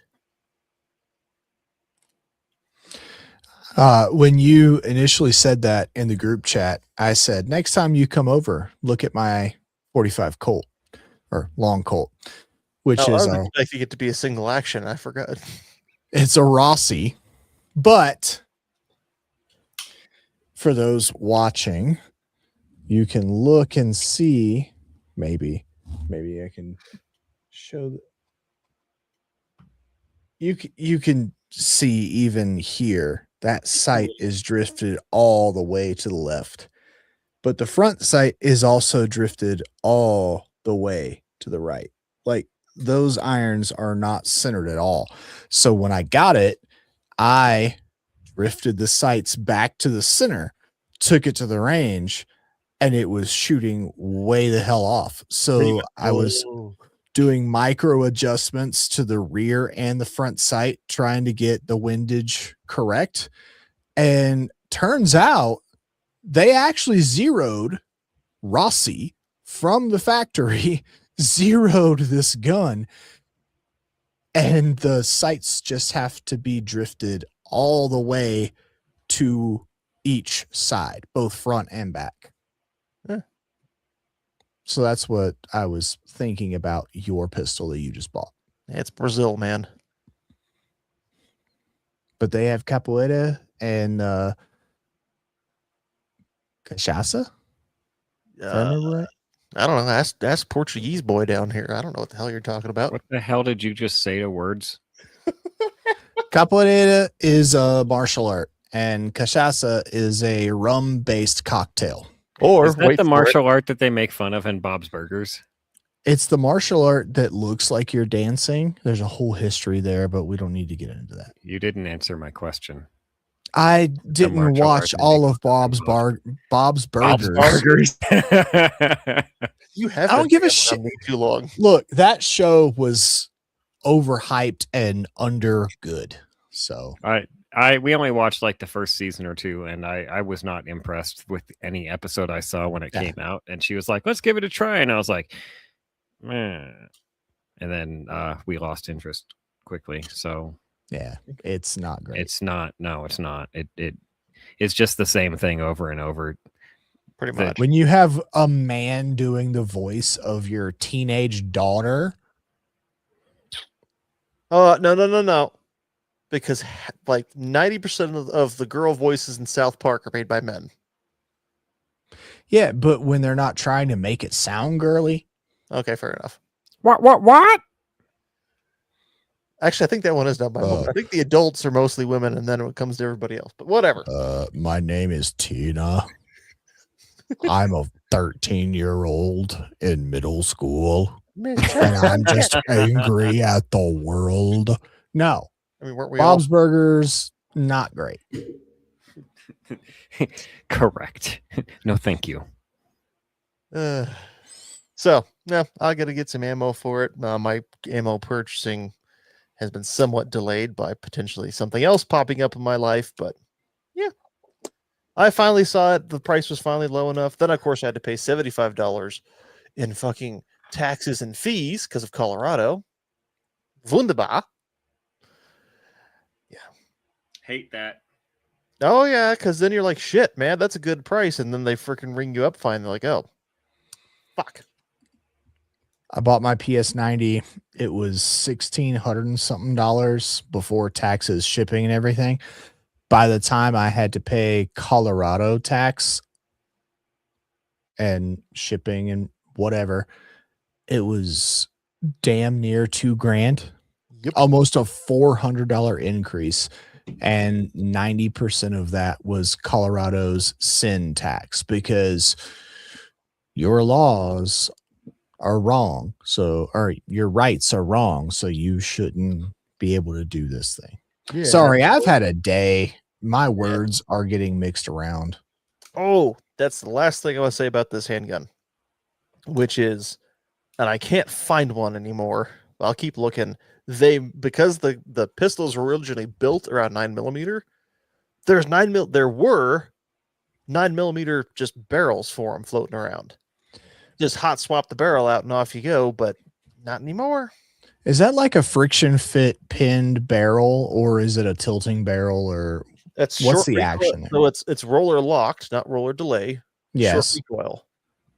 When you initially said that in the group chat, I said, next time you come over, look at my 45 Colt or long Colt, which is I think it to be a single action. I forgot. It's a Rossi, but for those watching, you can look and see. Maybe I can show that. You can see even here that sight is drifted all the way to the left, but the front sight is also drifted all the way to the right. Like, those irons are not centered at all. So when I got it, I drifted the sights back to the center, took it to the range, and it was shooting way the hell off. So I was doing micro adjustments to the rear and the front sight, trying to get the windage correct. And turns out they actually zeroed Rossi from the factory, zeroed this gun, and the sights just have to be drifted all the way to each side, both front and back. So that's what I was thinking about your pistol that you just bought. It's Brazil, man. But they have capoeira and cachaça. If I remember right. I don't know. That's Portuguese boy down here. I don't know what the hell you're talking about. What the hell did you just say to words? Capoeira is a martial art, and cachaça is a rum-based cocktail. Or is that the martial art that they make fun of in Bob's Burgers? It's the martial art that looks like you're dancing. There's a whole history there, but we don't need to get into that. You didn't answer my question. I didn't watch all of Bob's Burgers. You have. I don't give a shit. Too long. Look, that show was overhyped and under good. So we only watched like the first season or two, and I was not impressed with any episode I saw when it came out. And she was like, "Let's give it a try," and I was like, "Meh." And then we lost interest quickly. So yeah, it's not great. It's not. No, it's not. It's just the same thing over and over. Pretty much. When you have a man doing the voice of your teenage daughter. No. Because like 90% of the girl voices in South Park are made by men. Yeah, but when they're not trying to make it sound girly. Okay, fair enough. What? Actually, I think that one is done by women. I think the adults are mostly women, and then when it comes to everybody else, but whatever. My name is Tina. I'm a 13-year-old in middle school, and I'm just angry at the world. No, I mean, weren't we Bob's Burgers, not great. Correct. No, thank you. So, yeah, I got to get some ammo for it. My ammo purchasing has been somewhat delayed by potentially something else popping up in my life, but yeah, I finally saw it. The price was finally low enough. Then, of course, I had to pay $75 in fucking taxes and fees because of Colorado. Wunderbar. Yeah. Hate that. Oh, yeah, because then you're like, shit, man, that's a good price. And then they freaking ring you up fine. They're like, oh, fuck. I bought my PS90. It was $1,600 and something before taxes, shipping, and everything. By the time I had to pay Colorado tax and shipping and whatever, it was damn near $2,000. Yep. Almost a $400 increase. And 90% of that was Colorado's sin tax, because your laws are wrong. So, or your rights are wrong. So you shouldn't be able to do this thing. Yeah. Sorry, I've had a day. My words are getting mixed around. Oh, that's the last thing I want to say about this handgun, which is, and I can't find one anymore. I'll keep looking. Because the pistols were originally built around 9mm. There were 9mm just barrels for them floating around. Just hot swap the barrel out and off you go, but not anymore. Is that like a friction fit pinned barrel, or is it a tilting barrel, or what's the action there? So it's roller locked, not roller delay. Yes. Short recoil.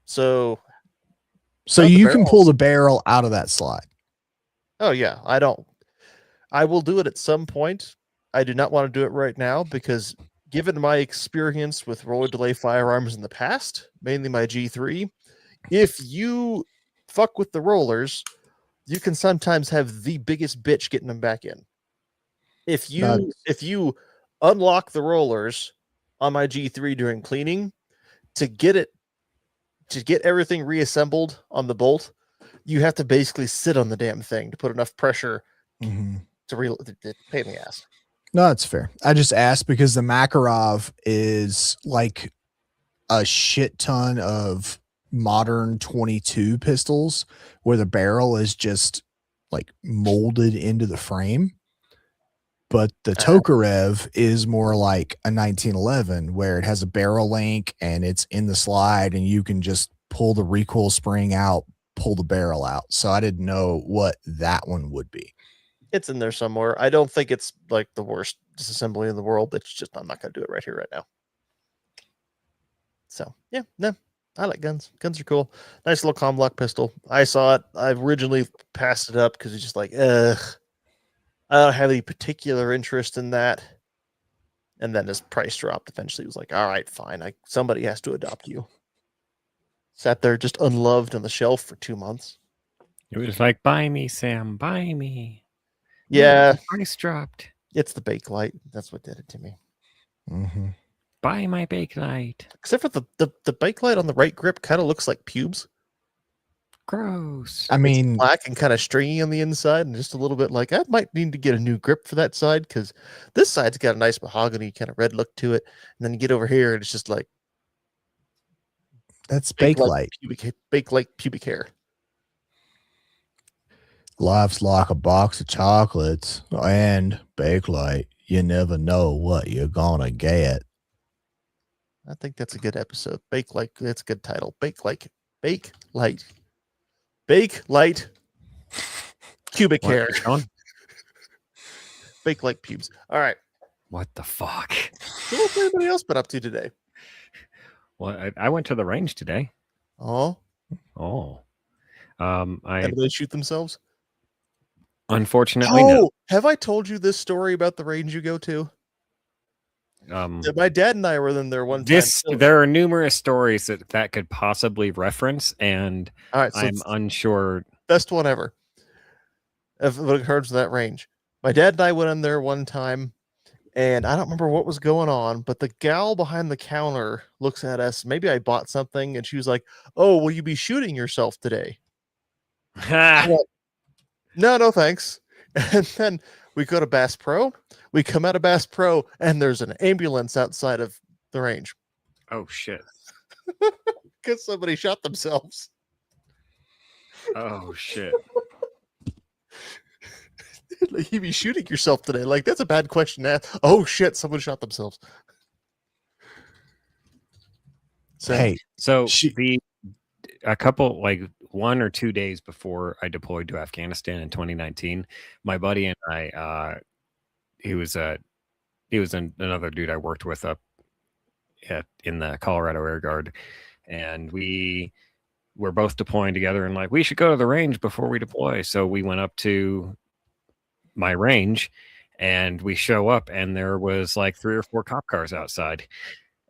So you can pull the barrel out of that slide. Oh yeah, I will do it at some point. I do not want to do it right now because given my experience with roller delay firearms in the past, mainly my G3, if you fuck with the rollers, you can sometimes have the biggest bitch getting them back in. If you unlock the rollers on my G3 during cleaning to get everything reassembled on the bolt, you have to basically sit on the damn thing to put enough pressure to pain in the ass. No, that's fair. I just asked because the Makarov is like a shit ton of modern 22 pistols where the barrel is just like molded into the frame. But the Tokarev is more like a 1911 where it has a barrel link and it's in the slide and you can just pull the recoil spring out, pull the barrel out. So I didn't know what that one would be. It's in there somewhere. I don't think it's like the worst disassembly in the world. It's just, I'm not going to do it right here, right now. So yeah, no, I like guns. Guns are cool. Nice little Comlock pistol. I saw it. I originally passed it up because it's just like, I don't have any particular interest in that. And then as price dropped, eventually it was like, all right, fine. Somebody has to adopt you. Sat there just unloved on the shelf for 2 months. It was like, buy me, Sam, buy me. Yeah. The price dropped. It's the Bakelite. That's what did it to me. Buy my Bakelite. Except for the Bakelite on the right grip kind of looks like pubes. Gross. I mean, it's black and kind of stringy on the inside and just a little bit like I might need to get a new grip for that side because this side's got a nice mahogany kind of red look to it. And then you get over here and it's just like that's Bakelite. Bakelite pubic hair. Life's like a box of chocolates and Bakelite. You never know what you're gonna get. I think that's a good episode. Bakelite. That's a good title. Bakelite. Bakelite. Pubic hair. Bakelite pubes. All right. What the fuck? So what's everybody else been up to today? Well, I went to the range today. Oh. Did they shoot themselves? Unfortunately, no. Have I told you this story about the range you go to? My dad and I were in there one time. There are numerous stories that could possibly reference, and all right, so I'm unsure. Best one ever. when it comes to that range. My dad and I went in there one time, and I don't remember what was going on, but the gal behind the counter looks at us. Maybe I bought something, and she was like, "Oh, will you be shooting yourself today?" Well, no, thanks. And then we go to Bass Pro. We come out of Bass Pro, and there's an ambulance outside of the range Oh shit. because somebody shot themselves. Oh shit. Like, you be shooting yourself today? Like, that's a bad question to ask. Oh shit, someone shot themselves. So, Hey, So she, a couple, like 1 or 2 days before I deployed to Afghanistan in 2019, my buddy and I, he was another dude I worked with up in the Colorado Air Guard, and we were both deploying together, and like, we should go to the range before we deploy. So we went up to my range, and we show up, and there was like 3 or 4 cop cars outside,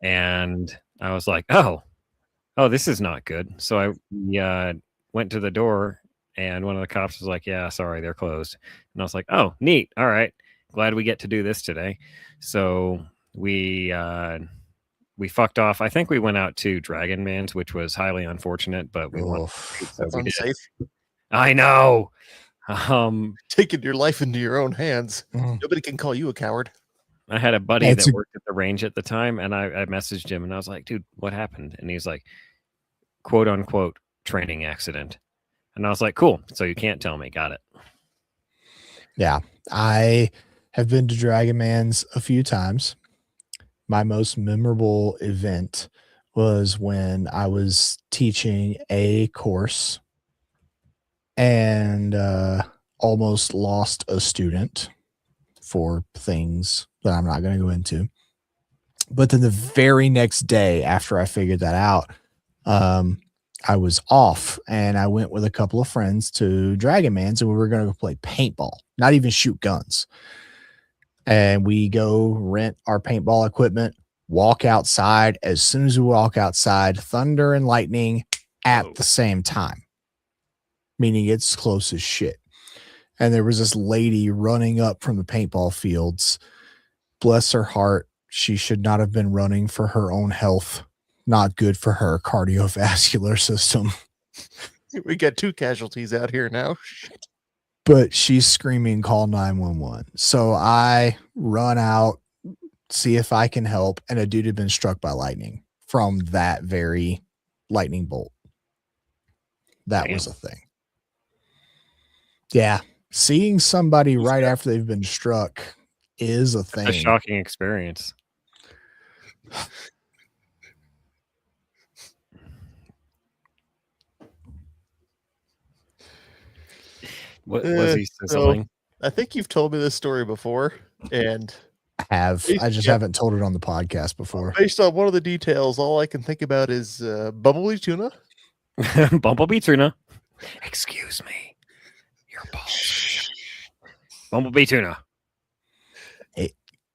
and I was like, oh, this is not good. So I went to the door, and one of the cops was like, yeah, sorry, they're closed. And I was like, oh, neat. All right. Glad we get to do this today. So we fucked off. I think we went out to Dragon Man's, which was highly unfortunate, but we won. So that's we did. unsafe. I know. Taking your life into your own hands. Nobody can call you a coward. I had a buddy that worked at the range at the time, and I messaged him, and I was like, dude, what happened? And he's like, quote unquote, training accident. And I was like, cool. So you can't tell me. Got it. Yeah. I have been to Dragon Man's a few times. My most memorable event was when I was teaching a course and almost lost a student for things that I'm not going to go into. But then the very next day after I figured that out, I was off and I went with a couple of friends to Dragon Man's, and we were going to go play paintball, not even shoot guns. And we go rent our paintball equipment, walk outside. As soon as we walk outside, thunder and lightning at the same time, meaning it's close as shit. And there was this lady running up from the paintball fields. Bless her heart. She should not have been running for her own health. Not good for her cardiovascular system. We got 2 casualties out here now. Shit. But she's screaming, call 911. So I run out, see if I can help. And a dude had been struck by lightning from that very lightning bolt. That was a thing. Yeah. Seeing somebody right after they've been struck is a thing. A shocking experience. What was he sizzling? So I think you've told me this story before, and I just haven't told it on the podcast before. Based on one of the details, all I can think about is bumblebee tuna. Bumblebee tuna. Excuse me. Your balls. Bumblebee tuna.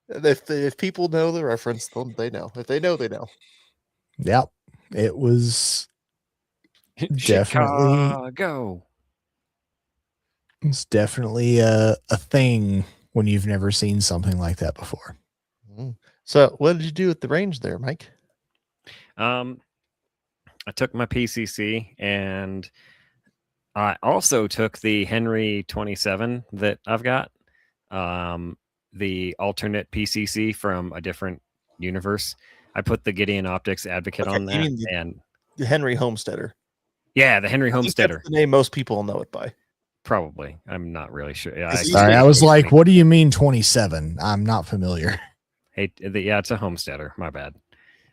If people know the reference, they know. If they know, they know. Yep. It was definitely Chicago. It's definitely a thing when you've never seen something like that before. So what did you do at the range there, Mike? I took my PCC, and I also took the Henry 27 that I've got. The alternate PCC from a different universe. I put the Gideon Optics Advocate on that, and the Henry Homesteader. Yeah, the Henry Homesteader. That's the name most people know it by. Probably. I'm not really sure. Yeah, sorry, I was like, what do you mean 27? I'm not familiar. Hey, yeah, it's a Homesteader. My bad.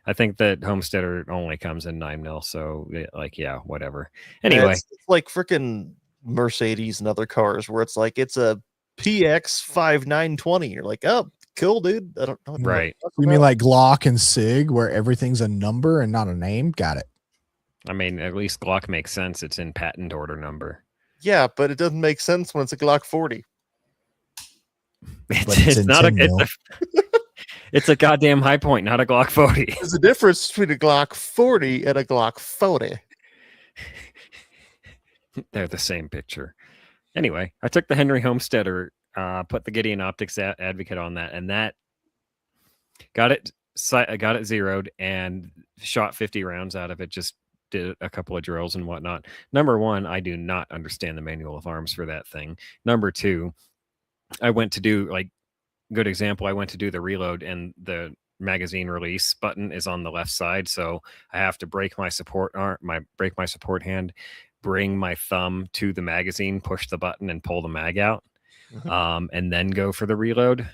I think that Homesteader only comes in 9mm, so like, yeah, whatever. Anyway, it's like freaking Mercedes and other cars where it's like it's a PX5920. You're like, oh, cool, dude. I don't know. Right. You mean like Glock and SIG, where everything's a number and not a name? Got it. I mean, at least Glock makes sense. It's in patent order number. Yeah, but it doesn't make sense when it's a Glock 40. It's not it's a goddamn high point, not a Glock 40. There's a difference between a Glock 40 and a Glock 40. They're the same picture. Anyway, I took the Henry Homesteader, put the Gideon Optics Advocate on that, and that got it zeroed and shot 50 rounds out of it. Just did a couple of drills and whatnot. Number one, I do not understand the manual of arms for that thing. Number two, I went to do, like, good example, I went to do the reload, and the magazine release button is on the left side, so I have to break my support hand, bring my thumb to the magazine, push the button, and pull the mag out, and then go for the reload.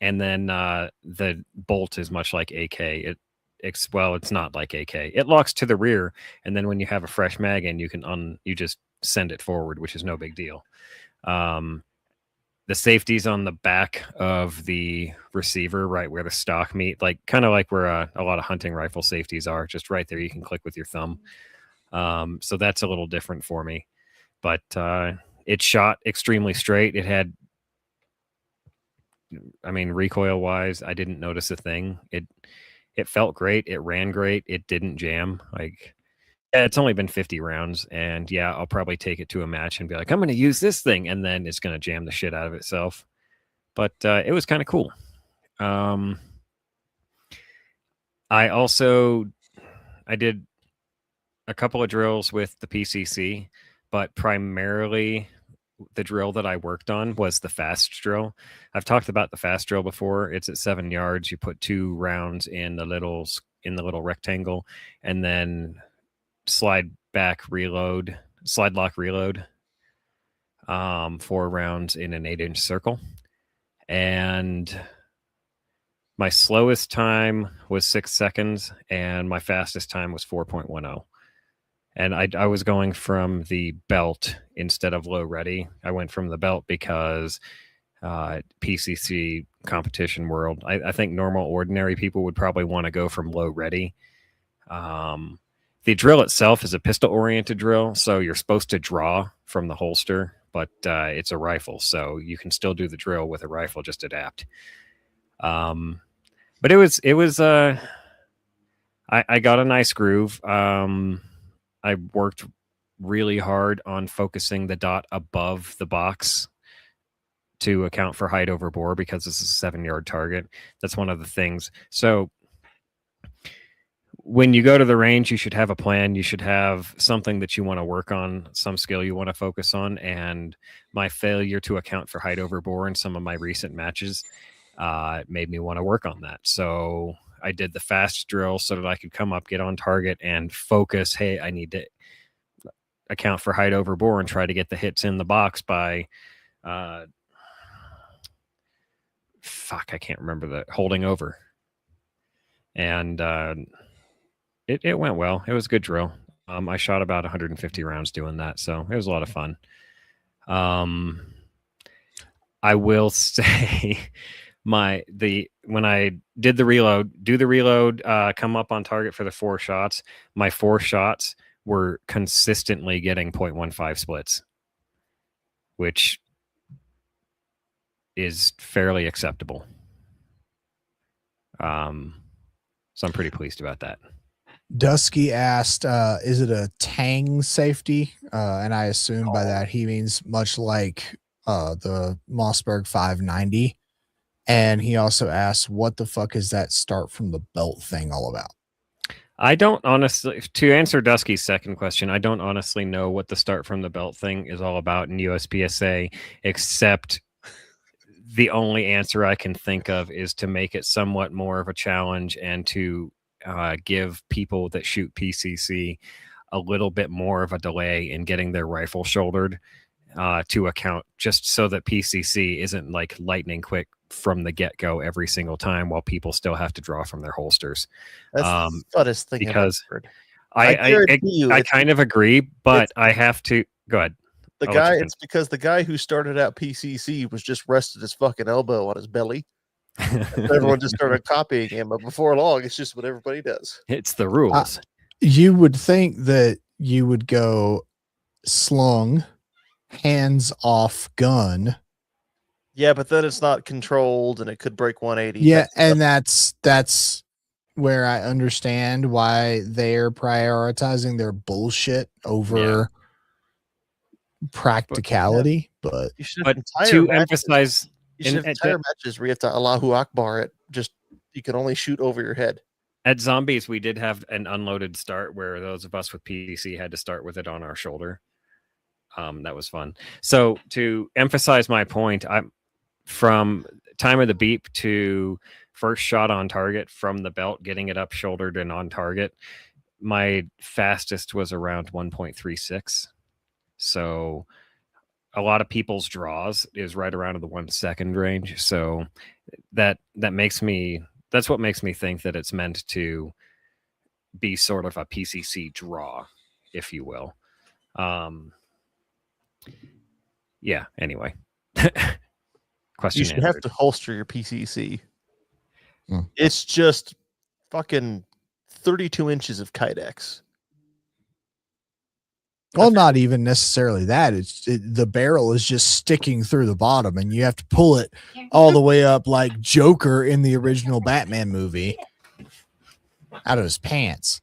And then the bolt is much like AK. It's not like AK. It locks to the rear, and then when you have a fresh mag in, you just send it forward, which is no big deal. The safety's on the back of the receiver, right where the stock meet, like kind of like where a lot of hunting rifle safeties are, just right there. You can click with your thumb. So that's a little different for me, but it shot extremely straight. It had, recoil wise, I didn't notice a thing. It felt great. It ran great. It didn't jam. Like, yeah, it's only been 50 rounds, and yeah, I'll probably take it to a match and be like, I'm going to use this thing, and then it's going to jam the shit out of itself. But it was kind of cool. I did a couple of drills with the PCC, but primarily the drill that I worked on was the fast drill. I've talked about the fast drill before. It's at 7 yards. You put 2 rounds in the little rectangle, and then slide lock reload, 4 rounds in an 8-inch circle. And my slowest time was 6 seconds, and my fastest time was 4.10. And I was going from the belt instead of low ready. I went from the belt because PCC competition world, I think normal ordinary people would probably want to go from low ready. The drill itself is a pistol oriented drill, so you're supposed to draw from the holster, but it's a rifle, so you can still do the drill with a rifle, just adapt. But it was I got a nice groove. I worked really hard on focusing the dot above the box to account for height over bore, because this is a 7-yard target. That's one of the things. So when you go to the range, you should have a plan. You should have something that you want to work on, some skill you want to focus on. And my failure to account for height over bore in some of my recent matches made me want to work on that. So I did the fast drill so that I could come up, get on target, and focus. Hey, I need to account for height over bore and try to get the hits in the box by I can't remember the holding over. And it went well. It was a good drill. I shot about 150 rounds doing that, so it was a lot of fun. I will say when I did the reload, come up on target for the 4 shots, my 4 shots were consistently getting 0.15 splits, which is fairly acceptable. So I'm pretty pleased about that. Dusky asked, is it a Tang safety? And I assume by that he means much like the Mossberg 590. And he also asked, what the fuck is that start from the belt thing all about? I don't honestly, to answer Dusky's second question, I don't honestly know what the start from the belt thing is all about in USPSA, except the only answer I can think of is to make it somewhat more of a challenge and to give people that shoot PCC a little bit more of a delay in getting their rifle shouldered to account, just so that PCC isn't like lightning quick from the get-go every single time while people still have to draw from their holsters. That's the funnest thing because I've heard. I kind of agree, but I have to go ahead. It's because the guy who started out PCC was just rested his fucking elbow on his belly. Everyone just started copying him, but before long, it's just what everybody does. It's the rules. You would think that you would go slung, hands off gun. Yeah, but then it's not controlled and it could break 180. Yeah, and that's where I understand why they're prioritizing their bullshit over practicality, but You should have But entire to matches. emphasize, You should have entire matches where you have to Allahu Akbar it. Just you can only shoot over your head. at Zombies, we did have an unloaded start where those of us with PC had to start with it on our shoulder. That was fun. So to emphasize my point, I'm from time of the beep to first shot on target from the belt, getting it up shouldered and on target. My fastest was around 1.36. So a lot of people's draws is right around the 1 second range. So that's what makes me think that it's meant to be sort of a PCC draw, if you will. Yeah, anyway. Question You should answered. have to holster your PCC. Hmm. It's just fucking 32 inches of Kydex. well, not even necessarily that. The barrel is just sticking through the bottom, and you have to pull it all the way up like Joker in the original Batman movie out of his pants.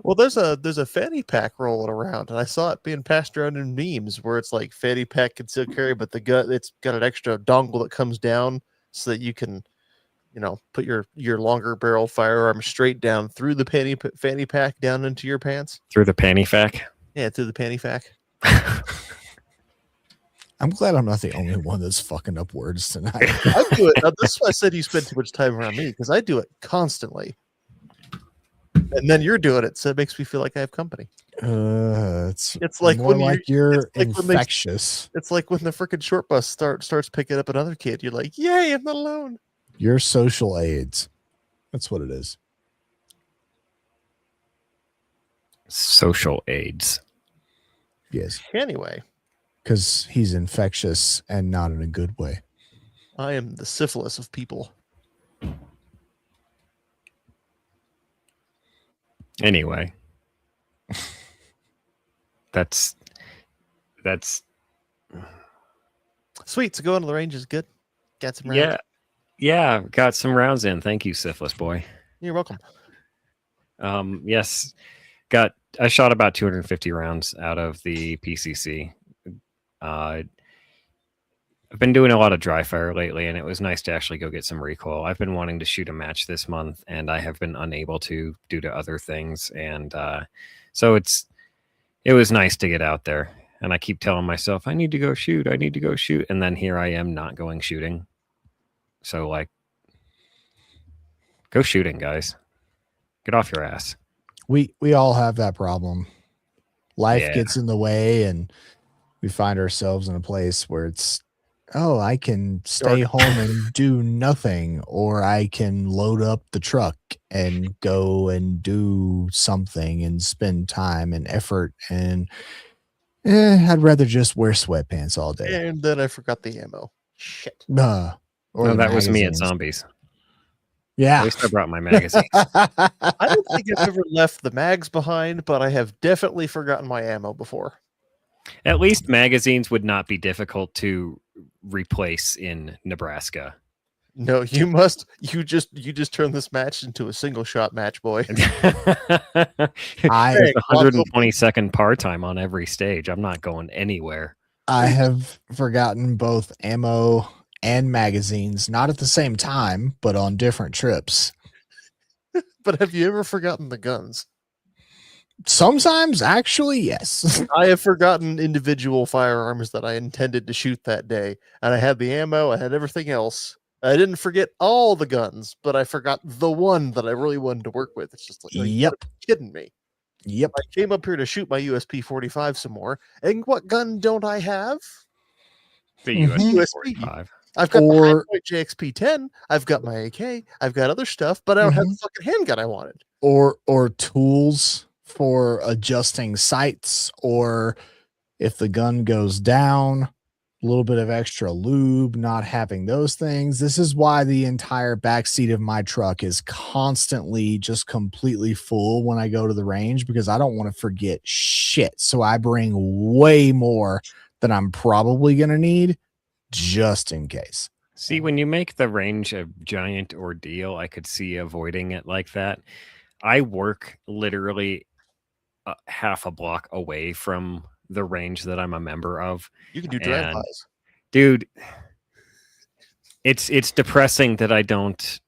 Well, there's a fanny pack rolling around, and I saw it being passed around in memes where it's like fanny pack concealed carry, but it's got an extra dongle that comes down so that you can, put your longer barrel firearm straight down through the fanny pack down into your pants. Through the panty fac. Yeah, through the panty pack. I'm glad I'm not the only one that's fucking up words tonight. I do it. Now, this is why I said you spend too much time around me, because I do it constantly. And then you're doing it, so it makes me feel like I have company. It's like more when like you're it's like infectious. It's like when the freaking short bus starts picking up another kid. You're like, yay, I'm not alone. You're social AIDS. That's what it is. Social AIDS. Yes. Anyway, because he's infectious and not in a good way. I am the syphilis of people. Anyway, that's sweet. So going to the range is good. Got some rounds. Yeah, got some rounds in. Thank you, syphilis boy. You're welcome. Yes, I shot about 250 rounds out of the PCC. I've been doing a lot of dry fire lately, and it was nice to actually go get some recoil. I've been wanting to shoot a match this month, and I have been unable to due to other things. And so it was nice to get out there. And I keep telling myself, I need to go shoot. And then here I am not going shooting. So, like, go shooting, guys. Get off your ass. We all have that problem. Life gets in the way, and we find ourselves in a place where it's, oh, I can stay home and do nothing, or I can load up the truck and go and do something and spend time and effort. And I'd rather just wear sweatpants all day. And then I forgot the ammo. Shit. Or that was me at magazines. Zombies. Yeah. At least I brought my magazine. I don't think I've ever left the mags behind, but I have definitely forgotten my ammo before. At least magazines would not be difficult to replace in Nebraska. No, you must. You just turn this match into a single shot match, boy. There's 120-second par time on every stage. I'm not going anywhere. I have forgotten both ammo and magazines, not at the same time, but on different trips. But have you ever forgotten the guns? Sometimes, actually, yes. I have forgotten individual firearms that I intended to shoot that day, and I had the ammo, I had everything else. I didn't forget all the guns, but I forgot the one that I really wanted to work with. It's just like, Yep. You gotta be kidding me. Yep. I came up here to shoot my USP 45 some more, and what gun don't I have? The Mhm. US 45. I've got the High-Point JXP 10. I've got my AK. I've got other stuff, but I don't have the fucking handgun I wanted. Or tools for adjusting sights, or if the gun goes down, a little bit of extra lube, not having those things. This is why the entire backseat of my truck is constantly just completely full when I go to the range, because I don't want to forget shit. So I bring way more than I'm probably going to need just in case. See, when you make the range a giant ordeal, I could see avoiding it like that. I work literally half a block away from the range that I'm a member of. You can do And drive-bys. dude, it's depressing that I don't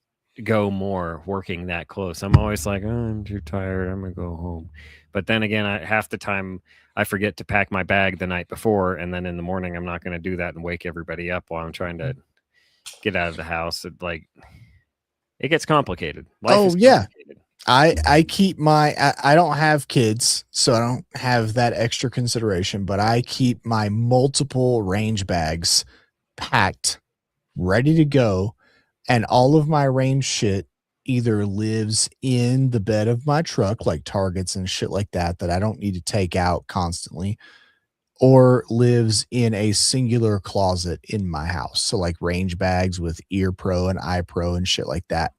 go more working that close. I'm always like, oh, I'm too tired. I'm gonna go home. But then again, half the time I forget to pack my bag the night before, and then in the morning I'm not gonna do that and wake everybody up while I'm trying to get out of the house. It gets complicated. Life is complicated. I keep I don't have kids, so I don't have that extra consideration, but I keep my multiple range bags packed, ready to go, and all of my range shit either lives in the bed of my truck, like targets and shit like that I don't need to take out constantly, or lives in a singular closet in my house. So like range bags with Ear Pro and Eye Pro and shit like that.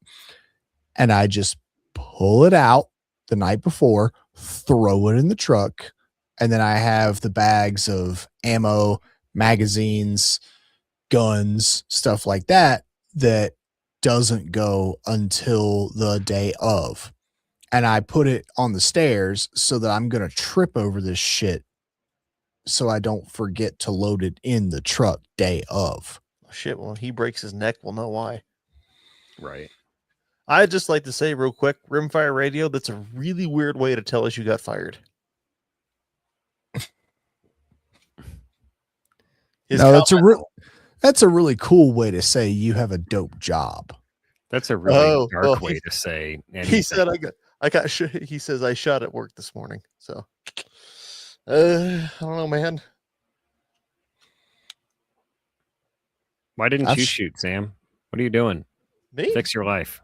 And I just pull it out the night before, throw it in the truck, and then I have the bags of ammo, magazines, guns, stuff like that doesn't go until the day of. And I put it on the stairs so that I'm going to trip over this shit so I don't forget to load it in the truck day of. Shit, when he breaks his neck, we'll know why. Right. I'd just like to say real quick, Rimfire Radio, that's a really weird way to tell us you got fired. No, that's a really cool way to say you have a dope job. That's a really dark way to say anything. He said he says I shot at work this morning. So I don't know, man. Why didn't you shoot, Sam? What are you doing? Me? Fix your life.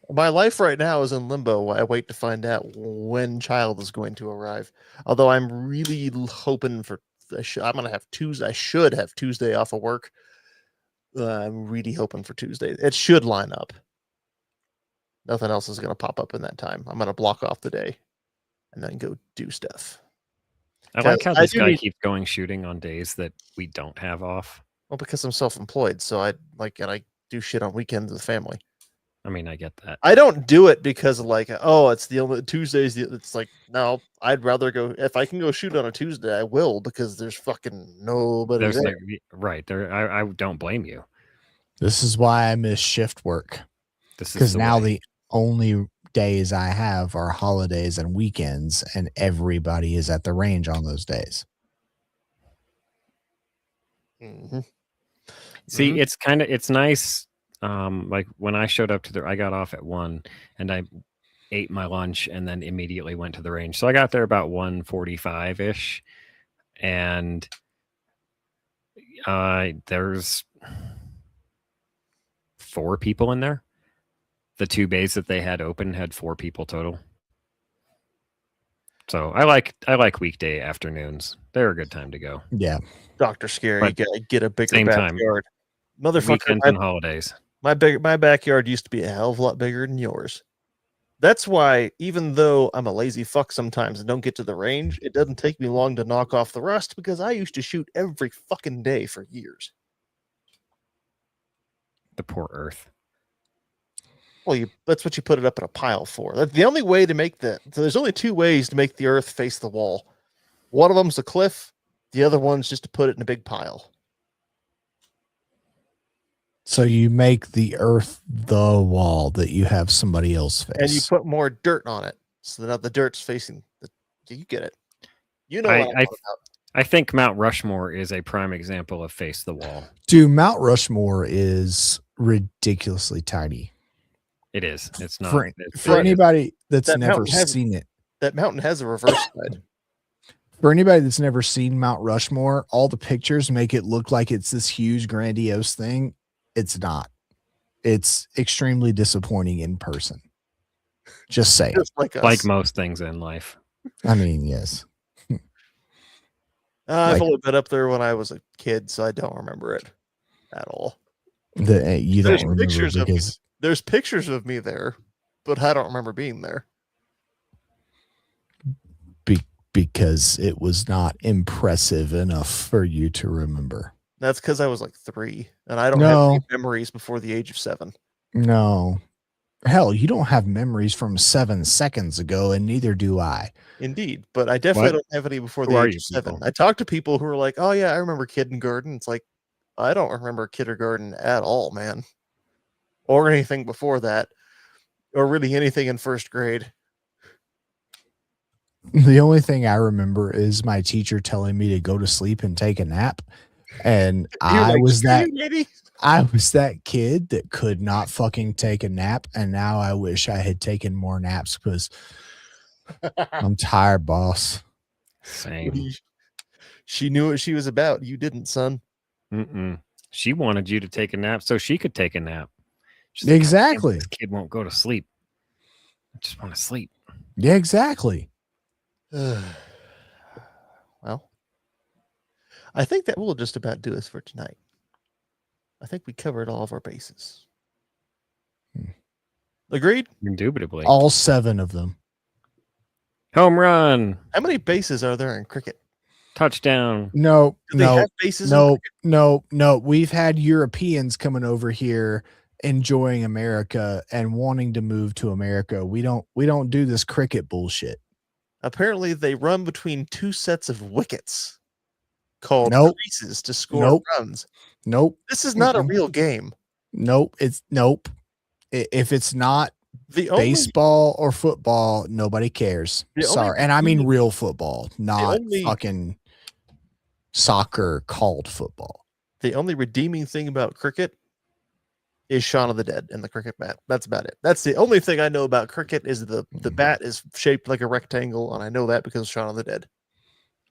My life right now is in limbo. I wait to find out when child is going to arrive. Although I'm really hoping for I'm gonna have Tuesday. I should have Tuesday off of work. I'm really hoping for Tuesday. It should line up. Nothing else is gonna pop up in that time. I'm gonna block off the day and then go do stuff. I like how this guy keeps going shooting on days that we don't have off. Well, because I'm self-employed, so I do shit on weekends with family. I mean, I get that. I don't do it because of it's the only Tuesdays. It's like, no, I'd rather go if I can go shoot on a Tuesday. I will because there's fucking nobody there. Right there. I don't blame you. This is why I miss shift work. Because now the only days I have are holidays and weekends, and everybody is at the range on those days. Mm-hmm. See, it's nice. Like when I showed up I got off at 1 and I ate my lunch and then immediately went to the range. So I got there about 1:45 ish, and there's 4 people in there. The 2 bays that they had open had 4 people total. So I like weekday afternoons. They're a good time to go. Yeah, Dr. Scary, get a bigger backyard, motherfucker. Weekends and holidays. My backyard used to be a hell of a lot bigger than yours. That's why, even though I'm a lazy fuck sometimes and don't get to the range, it doesn't take me long to knock off the rust because I used to shoot every fucking day for years. The poor earth. Well, that's what you put it up in a pile for. That's the only way to make there's only 2 ways to make the earth face the wall. One of them's a cliff. The other one's just to put it in a big pile. So you make the earth the wall that you have somebody else face. And you put more dirt on it. So that now the dirt's facing you get it. You know what I'm talking about. I think Mount Rushmore is a prime example of face the wall. Dude, Mount Rushmore is ridiculously tiny. It is. It's not. For anybody that's never seen it. That mountain has a reverse side. For anybody that's never seen Mount Rushmore, all the pictures make it look like it's this huge, grandiose thing. It's not. It's extremely disappointing in person. Just saying. Just like most things in life. I mean, yes. I've only been up there when I was a kid, so I don't remember it at all. There's pictures of me there, but I don't remember being there. Because it was not impressive enough for you to remember. That's because I was like 3, and I don't have any memories before the age of 7. No, Hell, you don't have memories from 7 seconds ago, and neither do I. Indeed, but I definitely What? don't have any before Who the are age you of 7. people? I talk to people who are like, "Oh yeah, I remember kindergarten." It's like, I don't remember kindergarten at all, man, or anything before that, or really anything in first grade. The only thing I remember is my teacher telling me to go to sleep and take a nap. And You're I like, was "Screw that you, lady." I was that kid that could not fucking take a nap. And now I wish I had taken more naps because I'm tired, boss. Same. She knew what she was about. You didn't, son. Mm-mm. She wanted you to take a nap so she could take a nap. She's like, "God damn it, Exactly. this kid won't go to sleep. I just want to sleep." Yeah, exactly. Well, I think that will just about do us for tonight. I think we covered all of our bases. Agreed? Indubitably. All 7 of them. Home run. How many bases are there in cricket? Touchdown. No, Do they no, have bases in no, cricket? no, no. We've had Europeans coming over here enjoying America and wanting to move to America. We don't do this cricket bullshit. Apparently, they run between 2 sets of wickets called Nope. creases to score Nope. runs. Nope. This is not a Mm-mm. real game. Nope. It's nope. If it's not The only baseball or football, nobody cares. The only Sorry. And I mean redeeming- real football, not only- fucking soccer called football. the only redeeming thing about cricket is Shaun of the Dead and the cricket bat. That's about it. That's the only thing I know about cricket is the bat is shaped like a rectangle, and I know that because of Shaun of the Dead.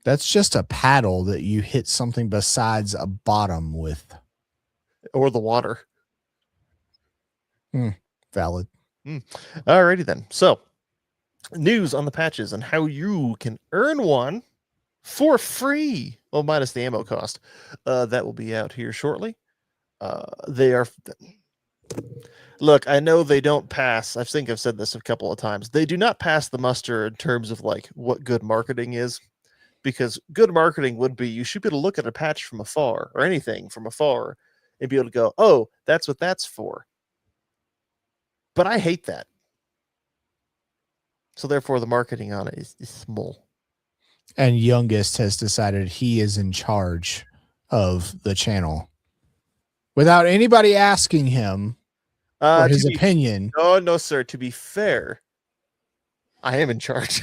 That's just a paddle that you hit something besides a bottom with. Or the water. Valid. Alrighty then. So, news on the patches and how you can earn one for free. Well, minus the ammo cost. That will be out here shortly. They are. Look, I know they don't pass. I think I've said this a couple of times. They do not pass the muster in terms of like what good marketing is, because good marketing would be you should be able to look at a patch from afar or anything from afar and be able to go, "Oh, that's what that's for." But I hate that. So therefore, the marketing on it is small. And Youngest has decided he is in charge of the channel without anybody asking him for his opinion. No, sir. To be fair, I am in charge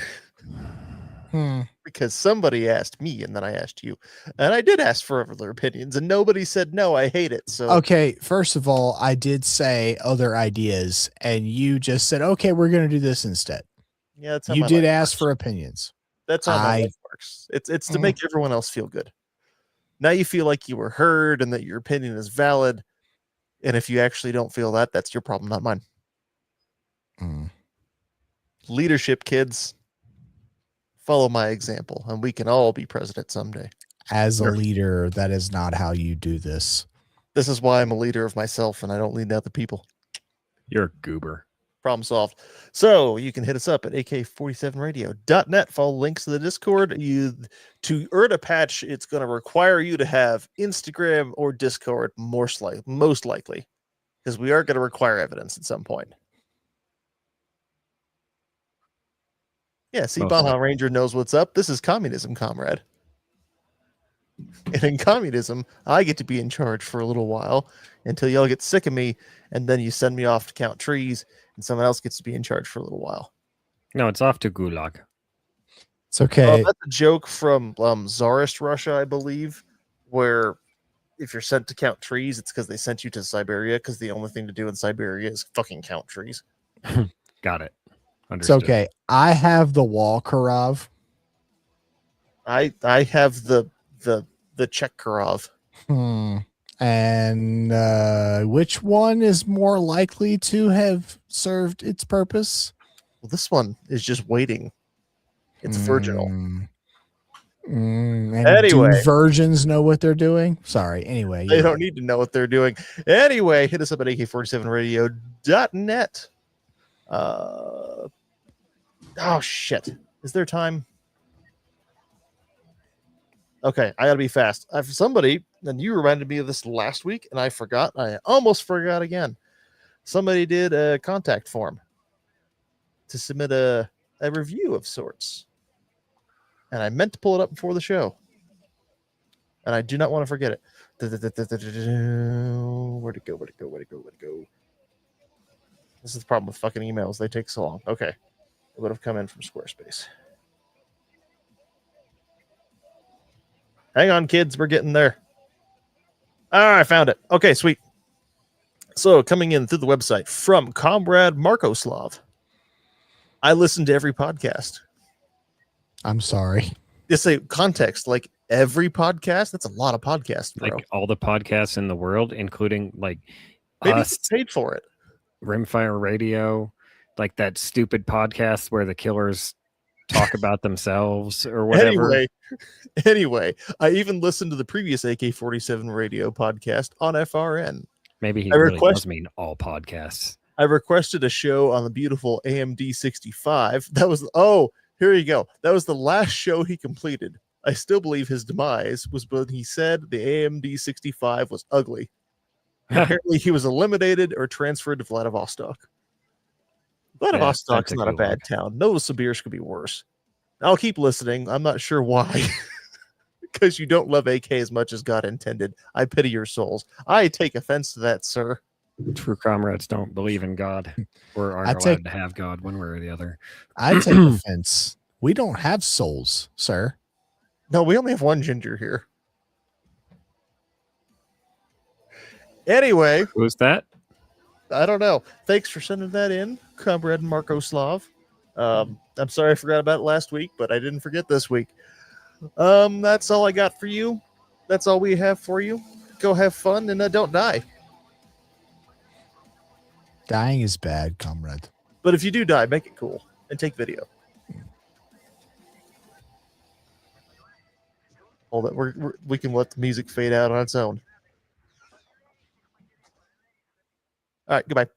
because somebody asked me and then I asked you. And I did ask for other opinions and nobody said no, I hate it. So Okay, first of all, I did say other ideas and you just said, okay, we're going to do this instead. yeah, that's how You my did life ask works. for opinions. That's how my life works. It's to make everyone else feel good. Now you feel like you were heard and that your opinion is valid. And if you actually don't feel that, that's your problem, not mine. Leadership, kids. Follow my example, and we can all be president someday. As a leader, that is not how you do this. This is why I'm a leader of myself, and I don't lead other people. You're a goober. Problem solved. So you can hit us up at AK47radio.net. Follow links to the Discord. To earn a patch, it's going to require you to have Instagram or Discord, most likely, because we are going to require evidence at some point. Yeah, see, Baja Ranger knows what's up. This is communism, comrade. And in communism, I get to be in charge for a little while until y'all get sick of me, and then you send me off to count trees, and someone else gets to be in charge for a little while. No, it's off to Gulag. It's okay. That's a joke from Tsarist Russia, I believe, where if you're sent to count trees, it's because they sent you to Siberia, because the only thing to do in Siberia is fucking count trees. Got it. Understood. It's okay. I have the wall Karov. I have the Chekharov. And which one is more likely to have served its purpose? Well, this one is just waiting. It's virginal. And Anyway. do virgins know what they're doing? Sorry. Anyway. They don't need to know what they're doing. Anyway, hit us up at AK47radio.net. Oh, shit. Is there time? Okay, I gotta be fast. Somebody, and you reminded me of this last week, and I forgot. I almost forgot again. somebody did a contact form to submit a review of sorts. And I meant to pull it up before the show. And I do not want to forget it. Where'd it go? Where'd it go? Where'd it go? Where'd it go? This is the problem with fucking emails. They take so long. Okay. It would have come in from Squarespace. Hang on, kids. We're getting there. I found it. Okay, sweet. So coming in through the website from Comrade Markoslav. I listen to every podcast. I'm sorry. Just say context, like every podcast. That's a lot of podcasts, bro. Like all the podcasts in the world, including like Maybe us, you paid for it. Rimfire Radio, like that stupid podcast where the killers talk about themselves or whatever. Anyway, I even listened to the previous AK-47 radio podcast on FRN. Maybe he really does mean all podcasts. I requested a show on the beautiful AMD 65. That was, here you go. That was the last show he completed. I still believe his demise was when he said the AMD 65 was ugly. Apparently, he was eliminated or transferred to Vladivostok. Vladivostok's not a bad town. Novosibirsk could be worse. I'll keep listening. I'm not sure why. Because you don't love AK as much as God intended. I pity your souls. I take offense to that, sir. True comrades don't believe in God or aren't allowed to have God one way or the other. I take offense. We don't have souls, sir. No, we only have one ginger here. Anyway. Who's that? I don't know. Thanks for sending that in, Comrade Markoslav. I'm sorry I forgot about it last week, but I didn't forget this week. That's all I got for you. That's all we have for you. Go have fun and don't die. Dying is bad, comrade. But if you do die, make it cool and take video. Hold it. We can let the music fade out on its own. All right. Goodbye.